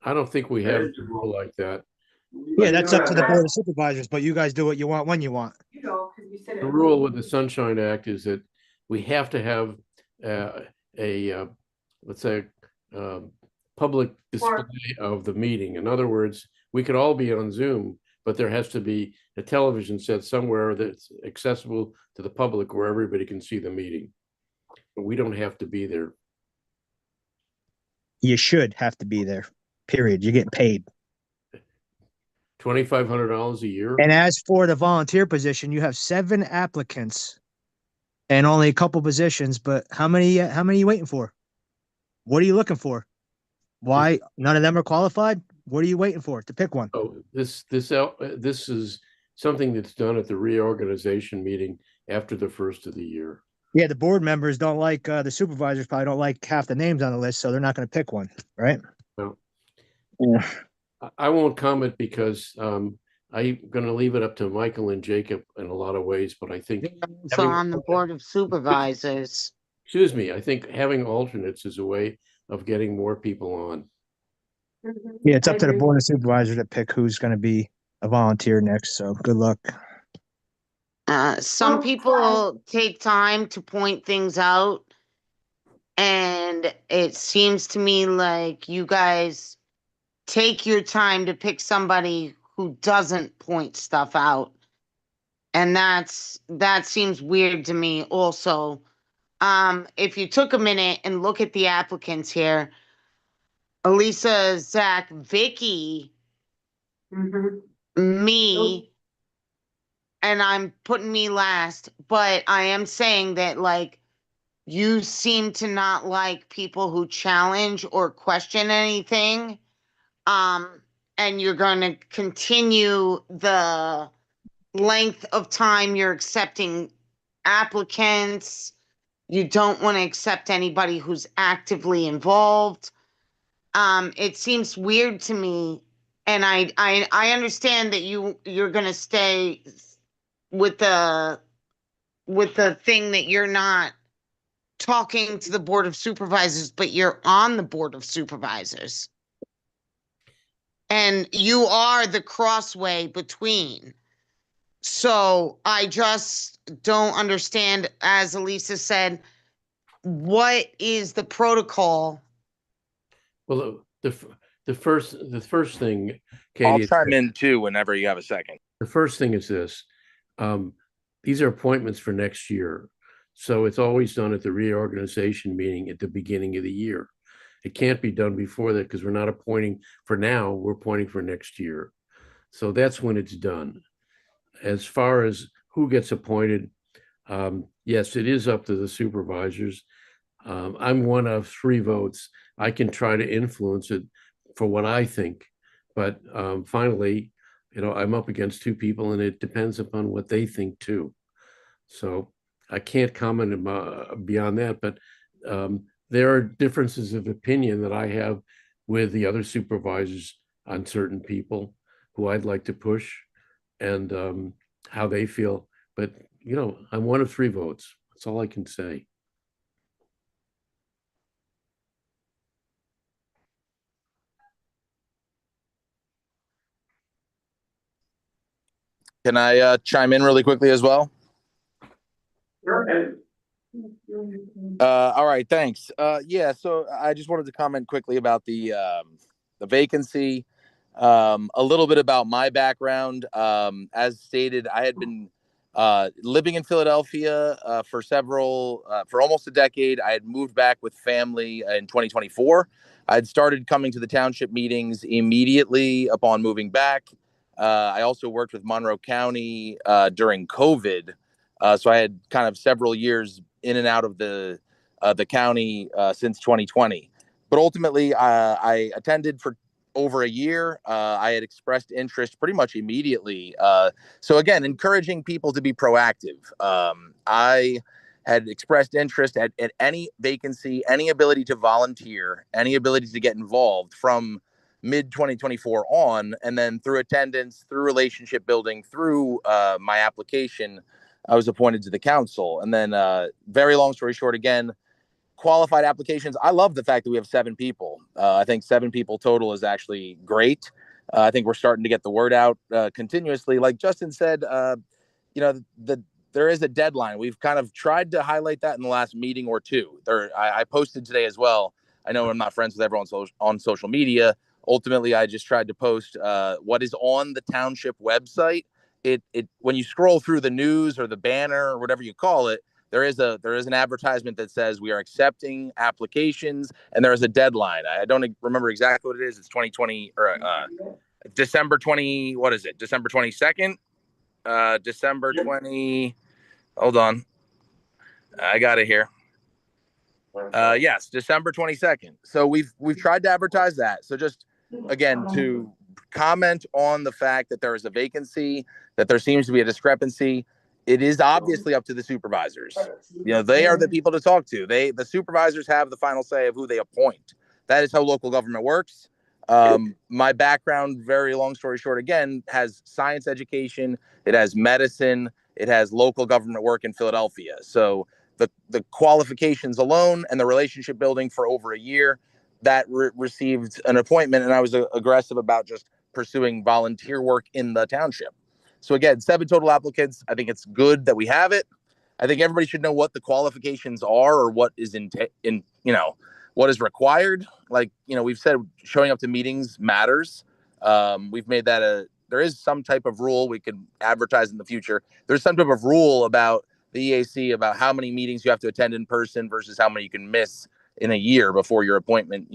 I don't think we have a rule like that. Yeah, that's up to the board of supervisors, but you guys do what you want when you want. The rule with the Sunshine Act is that we have to have let's say, public display of the meeting. In other words, we could all be on Zoom, but there has to be a television set somewhere that's accessible to the public where everybody can see the meeting. But we don't have to be there. You should have to be there, period. You're getting paid. $2,500 a year. And as for the volunteer position, you have 7 applicants and only a couple positions, but how many are you waiting for? What are you looking for? Why none of them are qualified? What are you waiting for to pick one? Oh, this is something that's done at the reorganization meeting after the first of the year. Yeah, the board members don't like, the supervisors probably don't like half the names on the list, so they're not going to pick one, right? No. Yeah. I won't comment because I'm going to leave it up to Michael and Jacob in a lot of ways, but I think. So on the board of supervisors. Excuse me, I think having alternates is a way of getting more people on. Yeah, it's up to the board of supervisors to pick who's going to be a volunteer next. So good luck. Some people take time to point things out. And it seems to me like you guys take your time to pick somebody who doesn't point stuff out. And that seems weird to me also. If you took a minute and look at the applicants here, Elisa, Zach, Vicky, me, and I'm putting me last, but I am saying that, like, you seem to not like people who challenge or question anything. And you're going to continue the length of time you're accepting applicants. You don't want to accept anybody who's actively involved. It seems weird to me, and I understand that you're gonna stay with the thing that you're not talking to the Board of Supervisors, but you're on the Board of Supervisors. And you are the crossway between. So I just don't understand, as Elisa said, what is the protocol? Well, the first thing, I'll Katie, chime in too whenever you have a second. the first thing is this. These are appointments for next year. So it's always done at the reorganization meeting at the beginning of the year. It can't be done before that because we're not appointing for now, we're appointing for next year. So that's when it's done. As far as who gets appointed, yes, it is up to the supervisors. I'm one of 3 votes. I can try to influence it for what I think, but finally, I'm up against 2 people, and it depends upon what they think too. So I can't comment beyond that, but there are differences of opinion that I have with the other supervisors on certain people who I'd like to push and how they feel. But, I'm one of 3 votes. That's all I can say. Can I chime in really quickly as well? All right, thanks. Yeah, so I just wanted to comment quickly about the vacancy. A little bit about my background. As stated, I had been living in Philadelphia for almost a decade. I had moved back with family in 2024. I had started coming to the township meetings immediately upon moving back. I also worked with Monroe County during COVID. So I had kind of several years in and out of the county since 2020. But ultimately, I attended for over a year. I had expressed interest pretty much immediately. So again, encouraging people to be proactive. I had expressed interest at any vacancy, any ability to volunteer, any ability to get involved from mid 2024 on, and then through attendance, through relationship building, through my application, I was appointed to the council. And then very long story short, again, qualified applications. I love the fact that we have 7 people. I think 7 people total is actually great. I think we're starting to get the word out continuously. Like Justin said, there is a deadline. We've kind of tried to highlight that in the last meeting or two. I posted today as well. I know I'm not friends with everyone on social media. Ultimately, I just tried to post what is on the township website. It when you scroll through the news or the banner or whatever you call it, there is an advertisement that says we are accepting applications, and there is a deadline. I don't remember exactly what it is. It's 2020 or December 20. What is it? December 22nd. December 20. Hold on, I got it here. Yes, December 22nd. So we've tried to advertise that. So just again to comment on the fact that there is a vacancy, that there seems to be a discrepancy. It is obviously up to the supervisors. They are the people to talk to. The supervisors have the final say of who they appoint. That is how local government works. My background, very long story short, again, has science education. It has medicine. It has local government work in Philadelphia. So the qualifications alone and the relationship building for over a year, that received an appointment, and I was aggressive about just pursuing volunteer work in the township. So again, 7 total applicants. I think it's good that we have it. I think everybody should know what the qualifications are or what is what is required. Like, we've said showing up to meetings matters. We've made that there is some type of rule we could advertise in the future. There's some type of rule about the EAC about how many meetings you have to attend in person versus how many you can miss in a year before your appointment,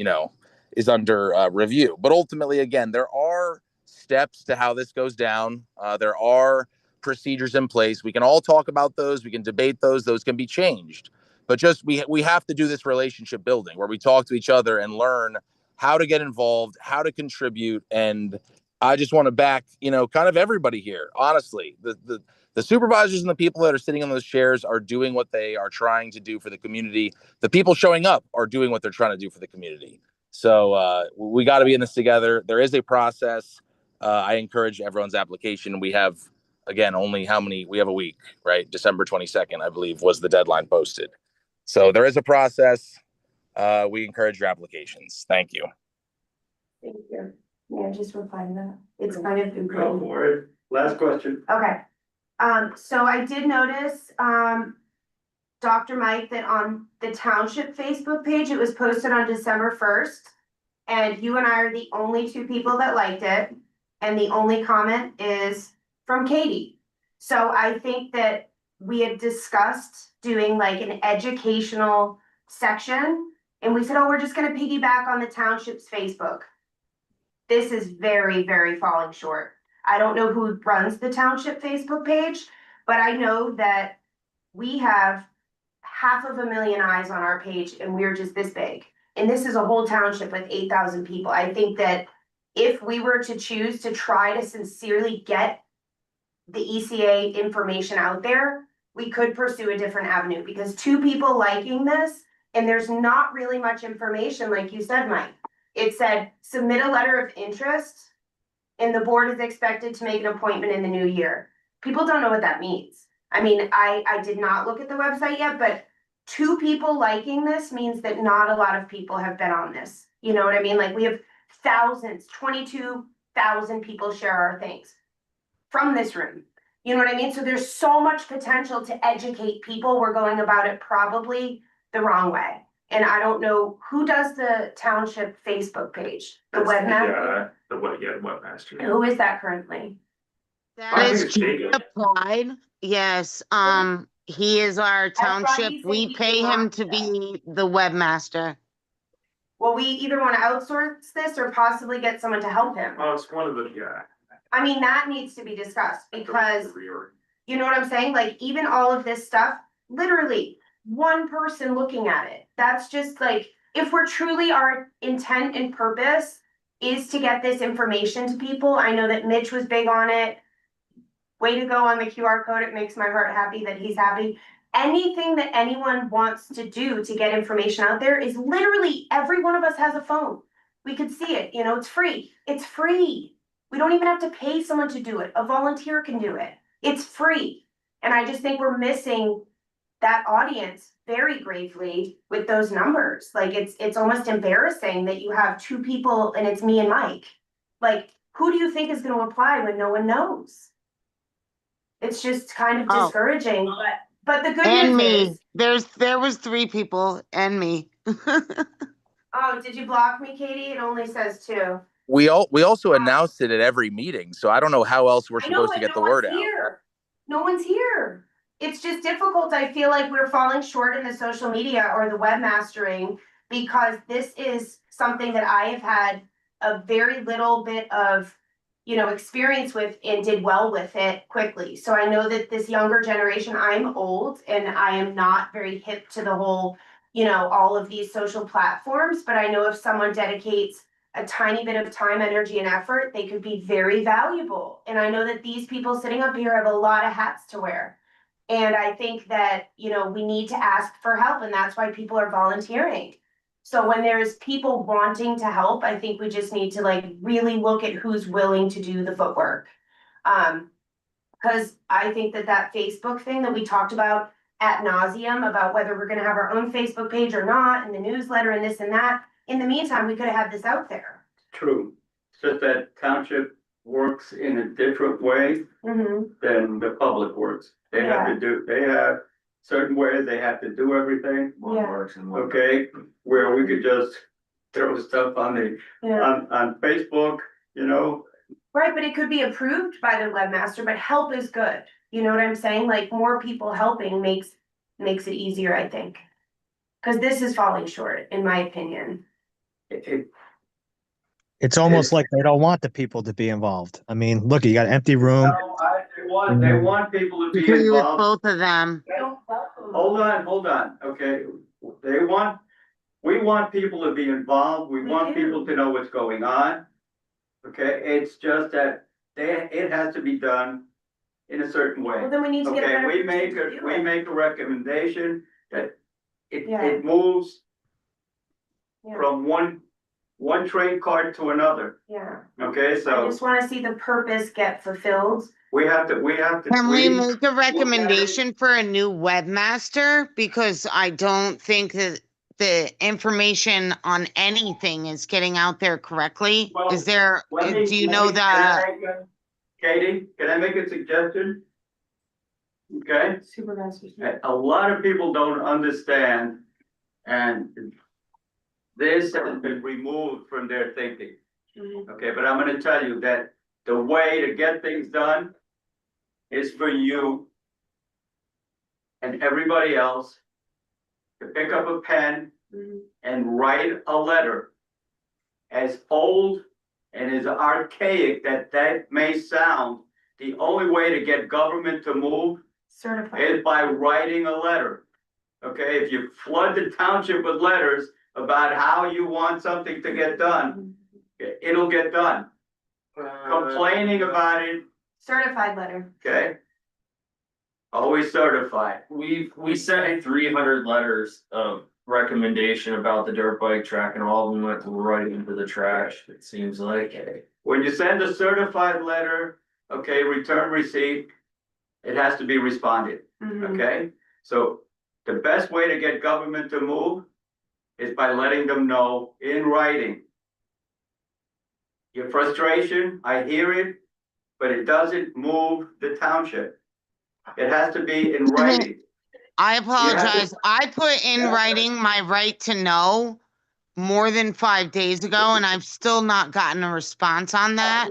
is under review. But ultimately, again, there are steps to how this goes down. There are procedures in place. We can all talk about those. We can debate those. Those can be changed. but just we have to do this relationship building where we talk to each other and learn how to get involved, how to contribute. And I just want to back, kind of everybody here. Honestly, the supervisors and the people that are sitting in those chairs are doing what they are trying to do for the community. The people showing up are doing what they're trying to do for the community. So we got to be in this together. There is a process. I encourage everyone's application. We have, again, only we have a week, right? December 22nd, I believe, was the deadline posted. So there is a process. We encourage your applications. Thank you. Thank you. Yeah, just reply to that. It's kind of Go important. for it. Last question. Okay. So I did notice, Dr. Mike, that on the township Facebook page, it was posted on December 1st. And you and I are the only two people that liked it. And the only comment is from Katie. So I think that we had discussed doing like an educational section. And we said, oh, we're just gonna piggyback on the township's Facebook. This is very, very falling short. I don't know who runs the township Facebook page, but I know that we have 500,000 eyes on our page and we're just this big. And this is a whole township with 8,000 people. I think that if we were to choose to try to sincerely get the ECA information out there, we could pursue a different avenue, because two people liking this and there's not really much information, like you said, Mike. It said, submit a letter of interest and the board is expected to make an appointment in the new year. People don't know what that means. I mean, I did not look at the website yet, but two people liking this means that not a lot of people have been on this. You know what I mean? Like we have thousands, 22,000 people share our things from this room. You know what I mean? So there's so much potential to educate people. We're going about it probably the wrong way. And I don't know who does the township Facebook page, the webmaster. The webmaster. Who is that currently? That I think is it's Jacob. applied. Yes, he is our township. he said We he pay did him not to do be the webmaster. Well, we either want to outsource this or possibly get someone to help him. Oh, it's one of the, I mean, that needs to be discussed, because you know what I'm saying? Like even all of this stuff, literally one person looking at it. That's just like, if we're truly, our intent and purpose is to get this information to people. I know that Mitch was big on it. Way to go on the QR code. It makes my heart happy that he's happy. Anything that anyone wants to do to get information out there is literally, every one of us has a phone. We could see it, it's free. It's free. We don't even have to pay someone to do it. A volunteer can do it. It's free. And I just think we're missing that audience very gravely with those numbers. Like it's almost embarrassing that you have two people and it's me and Mike. Like, who do you think is going to apply when no one knows? It's just kind of discouraging, but the good And news me. is, There was 3 people and me. oh, did you block me, Katie? It only says 2. We also announced it at every meeting, so I don't know how else we're I know, supposed to but get the word out. here. No one's here. It's just difficult. I feel like we're falling short in the social media or the webmastering, because this is something that I have had a very little bit of, experience with and did well with it quickly. So I know that this younger generation, I'm old and I am not very hip to the whole, all of these social platforms, but I know if someone dedicates a tiny bit of time, energy, and effort, they could be very valuable. And I know that these people sitting up here have a lot of hats to wear. And I think that, we need to ask for help, and that's why people are volunteering. So when there's people wanting to help, I think we just need to really look at who's willing to do the footwork. Because I think that Facebook thing that we talked about ad nauseum, about whether we're gonna have our own Facebook page or not, and the newsletter and this and that, in the meantime, we could have had this out there. True. It's just that township works in a different way than the public works. They have certain ways they have to do everything. Okay, where we could just throw stuff on on Facebook, Right, but it could be approved by the webmaster, but help is good. You know what I'm saying? Like, more people helping makes it easier, I think. Because this is falling short, in my opinion. It's almost like they don't want the people to be involved. I mean, look, you got an empty room. They want people to be Agree with involved. both of them. hold on, okay, we want people to be involved, we We want do. people to know what's going on. Okay, it's just that it has to be done in a certain way. Well, then we need to get a Okay, better we person make to a, do we it. make a recommendation that Yeah. it moves Yeah. from one train card to another, Yeah, okay, I so just wanna see the purpose get fulfilled. we have to. Can we make a recommendation for a new webmaster? Because I don't think that the information on anything is getting out there correctly. Well, Is there, do you know can I the, make Katie, can I make a suggestion? Okay, Supervisors. a lot of people don't understand, and this has been removed from their thinking. Mhm. Okay, but I'm gonna tell you that the way to get things done is for you and everybody else to pick up a pen Mhm. and write a letter. As old and as archaic that may sound, the only way to get government to move Certified. is by writing a letter. Okay, if you flood the township with letters about how you want something to get done, it'll get done. Complaining about it, Certified letter. okay? Always certified. We sent 300 letters of recommendation about the dirt bike track and all of them went right into the trash, it seems like. When you send a certified letter, okay, return receipt, it has to be responded, Mhm. okay? So the best way to get government to move is by letting them know in writing. Your frustration, I hear it, but it doesn't move the township. It has to be in writing. I apologize. I put in writing my right to know more than 5 days ago, and I've still not gotten a response on that.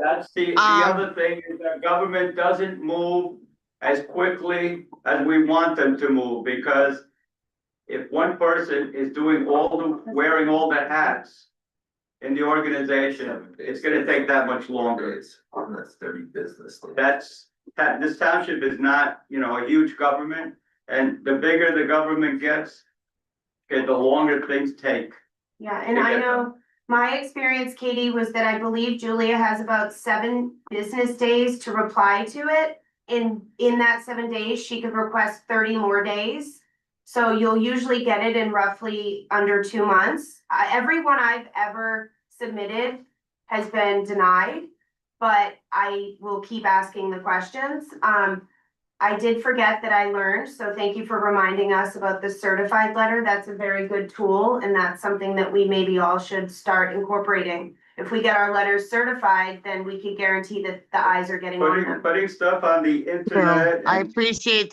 That's the Um, other thing is that government doesn't move as quickly as we want them to move, because if one person is doing wearing all the hats in the organization, it's gonna take that much longer. That's 30 business days. This township is not, a huge government, and the bigger the government gets, okay, the longer things take. Yeah, and I Yeah. know my experience, Katie, was that I believe Julia has about 7 business days to reply to it. In that 7 days, she could request 30 more days. So you'll usually get it in roughly under 2 months. Everyone I've ever submitted has been denied, but I will keep asking the questions. I did forget that I learned, so thank you for reminding us about the certified letter. That's a very good tool, and that's something that we maybe all should start incorporating. If we get our letters certified, then we can guarantee that the eyes are getting on them. Putting stuff on the internet. I and- appreciate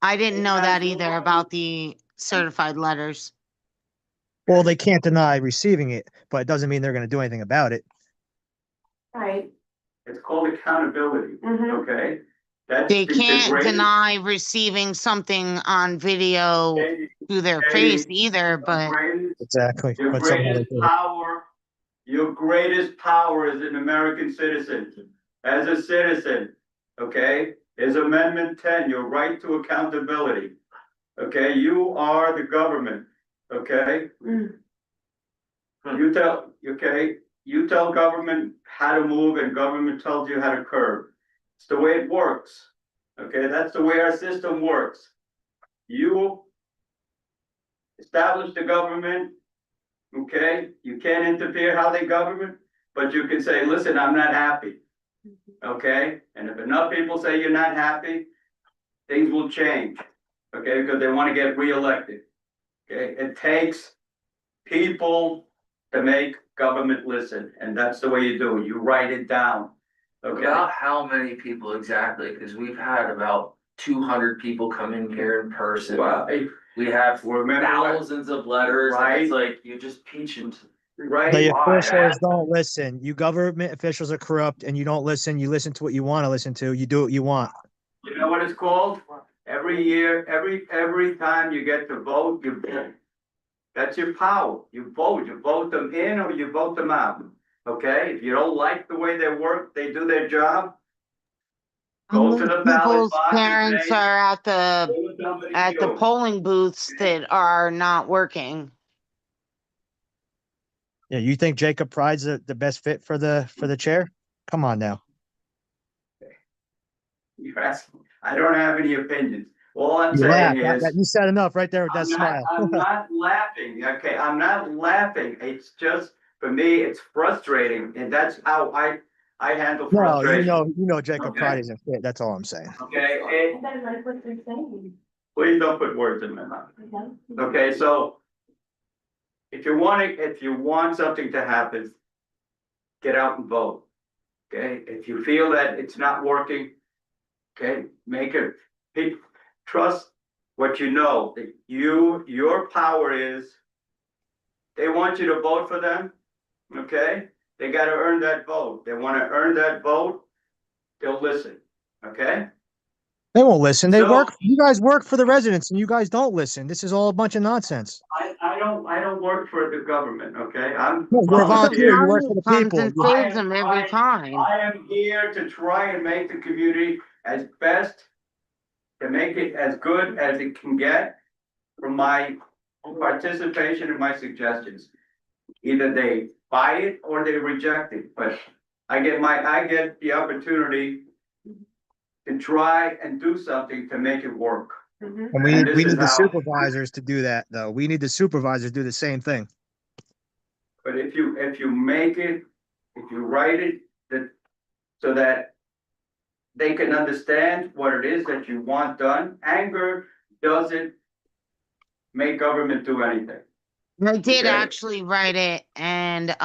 I didn't know that either about the certified letters. Well, they can't deny receiving it, but it doesn't mean they're going to do anything about it. Right. It's called accountability, Mhm. okay? That's They the can't greatest- deny receiving something on video to their face either, but Exactly. Your But somehow they greatest do it. power, your greatest power as an American citizen, as a citizen, okay, is Amendment 10, your right to accountability. Okay, you are the government, okay? Mm. You tell government how to move and government tells you how to curb. It's the way it works, okay? That's the way our system works. You establish the government, okay? You can't interfere how they govern, but you can say, listen, I'm not happy. Okay, and if enough people say you're not happy, things will change, okay, because they want to get reelected. Okay, it takes people to make government listen, and that's the way you do it. You write it down. Okay, About how many people exactly? Cause we've had about 200 people come in here in person. well, We have remember thousands of letters, and Right. it's like you just peach into. right? The Why? officials don't listen. You government officials are corrupt and you don't listen. You listen to what you want to listen to. You do what you want. You know what it's called? Every year, every time you get to vote, you vote. That's your power. You vote them in or you vote them out. Okay, if you don't like the way they work, they do their job. go to the ballot People's box and parents say, are "Who is somebody at the you?" polling booths that are not working. Yeah, you think Jacob Pride's the best fit for the chair? Come on now. You're asking, I don't have any opinions. All I'm You saying laugh. is, You said enough right there with that smile. I'm not laughing, okay? I'm not laughing. It's just, for me, it's frustrating, and that's how I handle No, frustration. you know Jacob Okay. Pride isn't fit. That's all I'm saying. Okay, please don't put words in my mouth. Okay, so if you want something to happen, get out and vote. Okay, if you feel that it's not working, okay, make it, trust what you know, that your power is, they want you to vote for them, okay? They gotta earn that vote. They wanna earn that vote, they'll listen, okay? They won't listen. They So- work. You guys work for the residents, and you guys don't listen. This is all a bunch of nonsense. I don't work for the government, okay? I'm No, you're a Well, the volunteer. You work money for the comes people. and saves them every time. I am here to try and make the community as best, to make it as good as it can get from my participation and my suggestions. Either they buy it or they reject it, but I get the opportunity to try and do something to make it work. Mhm. And we And need this is the how- supervisors to do that, though. We need the supervisors to do the same thing. But if you make it, if you write it, that, so that they can understand what it is that you want done, anger doesn't make government do anything. I did Okay. actually write it and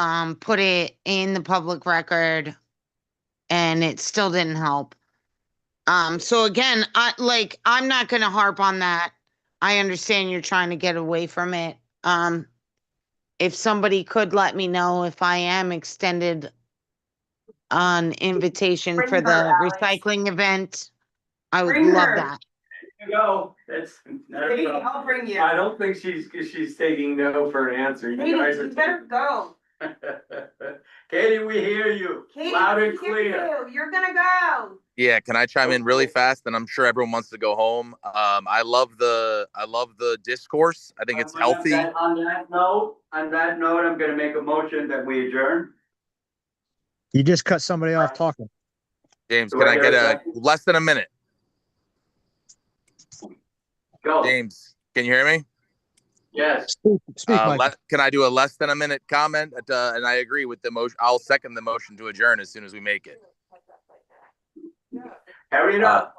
put it in the public record, and it still didn't help. So again, I'm not gonna harp on that. I understand you're trying to get away from it. If somebody could let me know if I am extended an invitation Bring for her, the Alex. recycling event, I would Bring love her. that. You go, that's. not a Katie, problem. I'll bring you. I don't think she's taking no for an answer. You Katie, guys are. you better go. Katie, we hear you, Katie, loud and we hear clear. you. You're gonna go. Yeah, can I chime in really fast? And I'm sure everyone wants to go home. I love the discourse. I think it's healthy. On that note, I'm gonna make a motion that we adjourn. You just cut somebody off talking. James, Do can I I hear get a a second? less than a minute? Go, James, can you hear me? yes, Speak, Mike. Can I do a less than a minute comment? And I agree with the motion. I'll second the motion to adjourn as soon as we make it. hurry it up.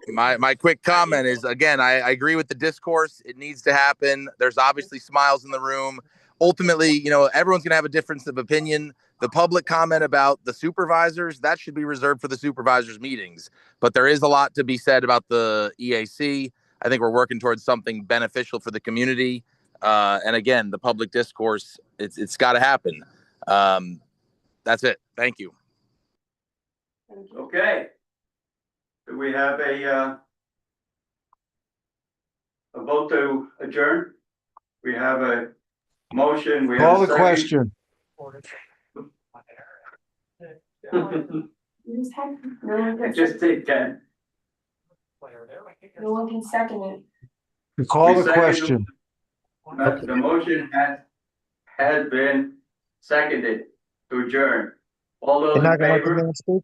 My quick comment is, again, I agree with the discourse. It needs to happen. There's obviously smiles in the room. Ultimately, everyone's going to have a difference of opinion. The public comment about the supervisors, that should be reserved for the supervisors meetings. But there is a lot to be said about the EAC. I think we're working towards something beneficial for the community. And again, the public discourse, it's got to happen. That's it. Thank you. Okay. Do we have a vote to adjourn? We have a motion, we have Call a the second. question. I just did, Ken. No one can second it. Call We the second question. The motion has been seconded to adjourn. All those You're in not gonna let the favor? man speak?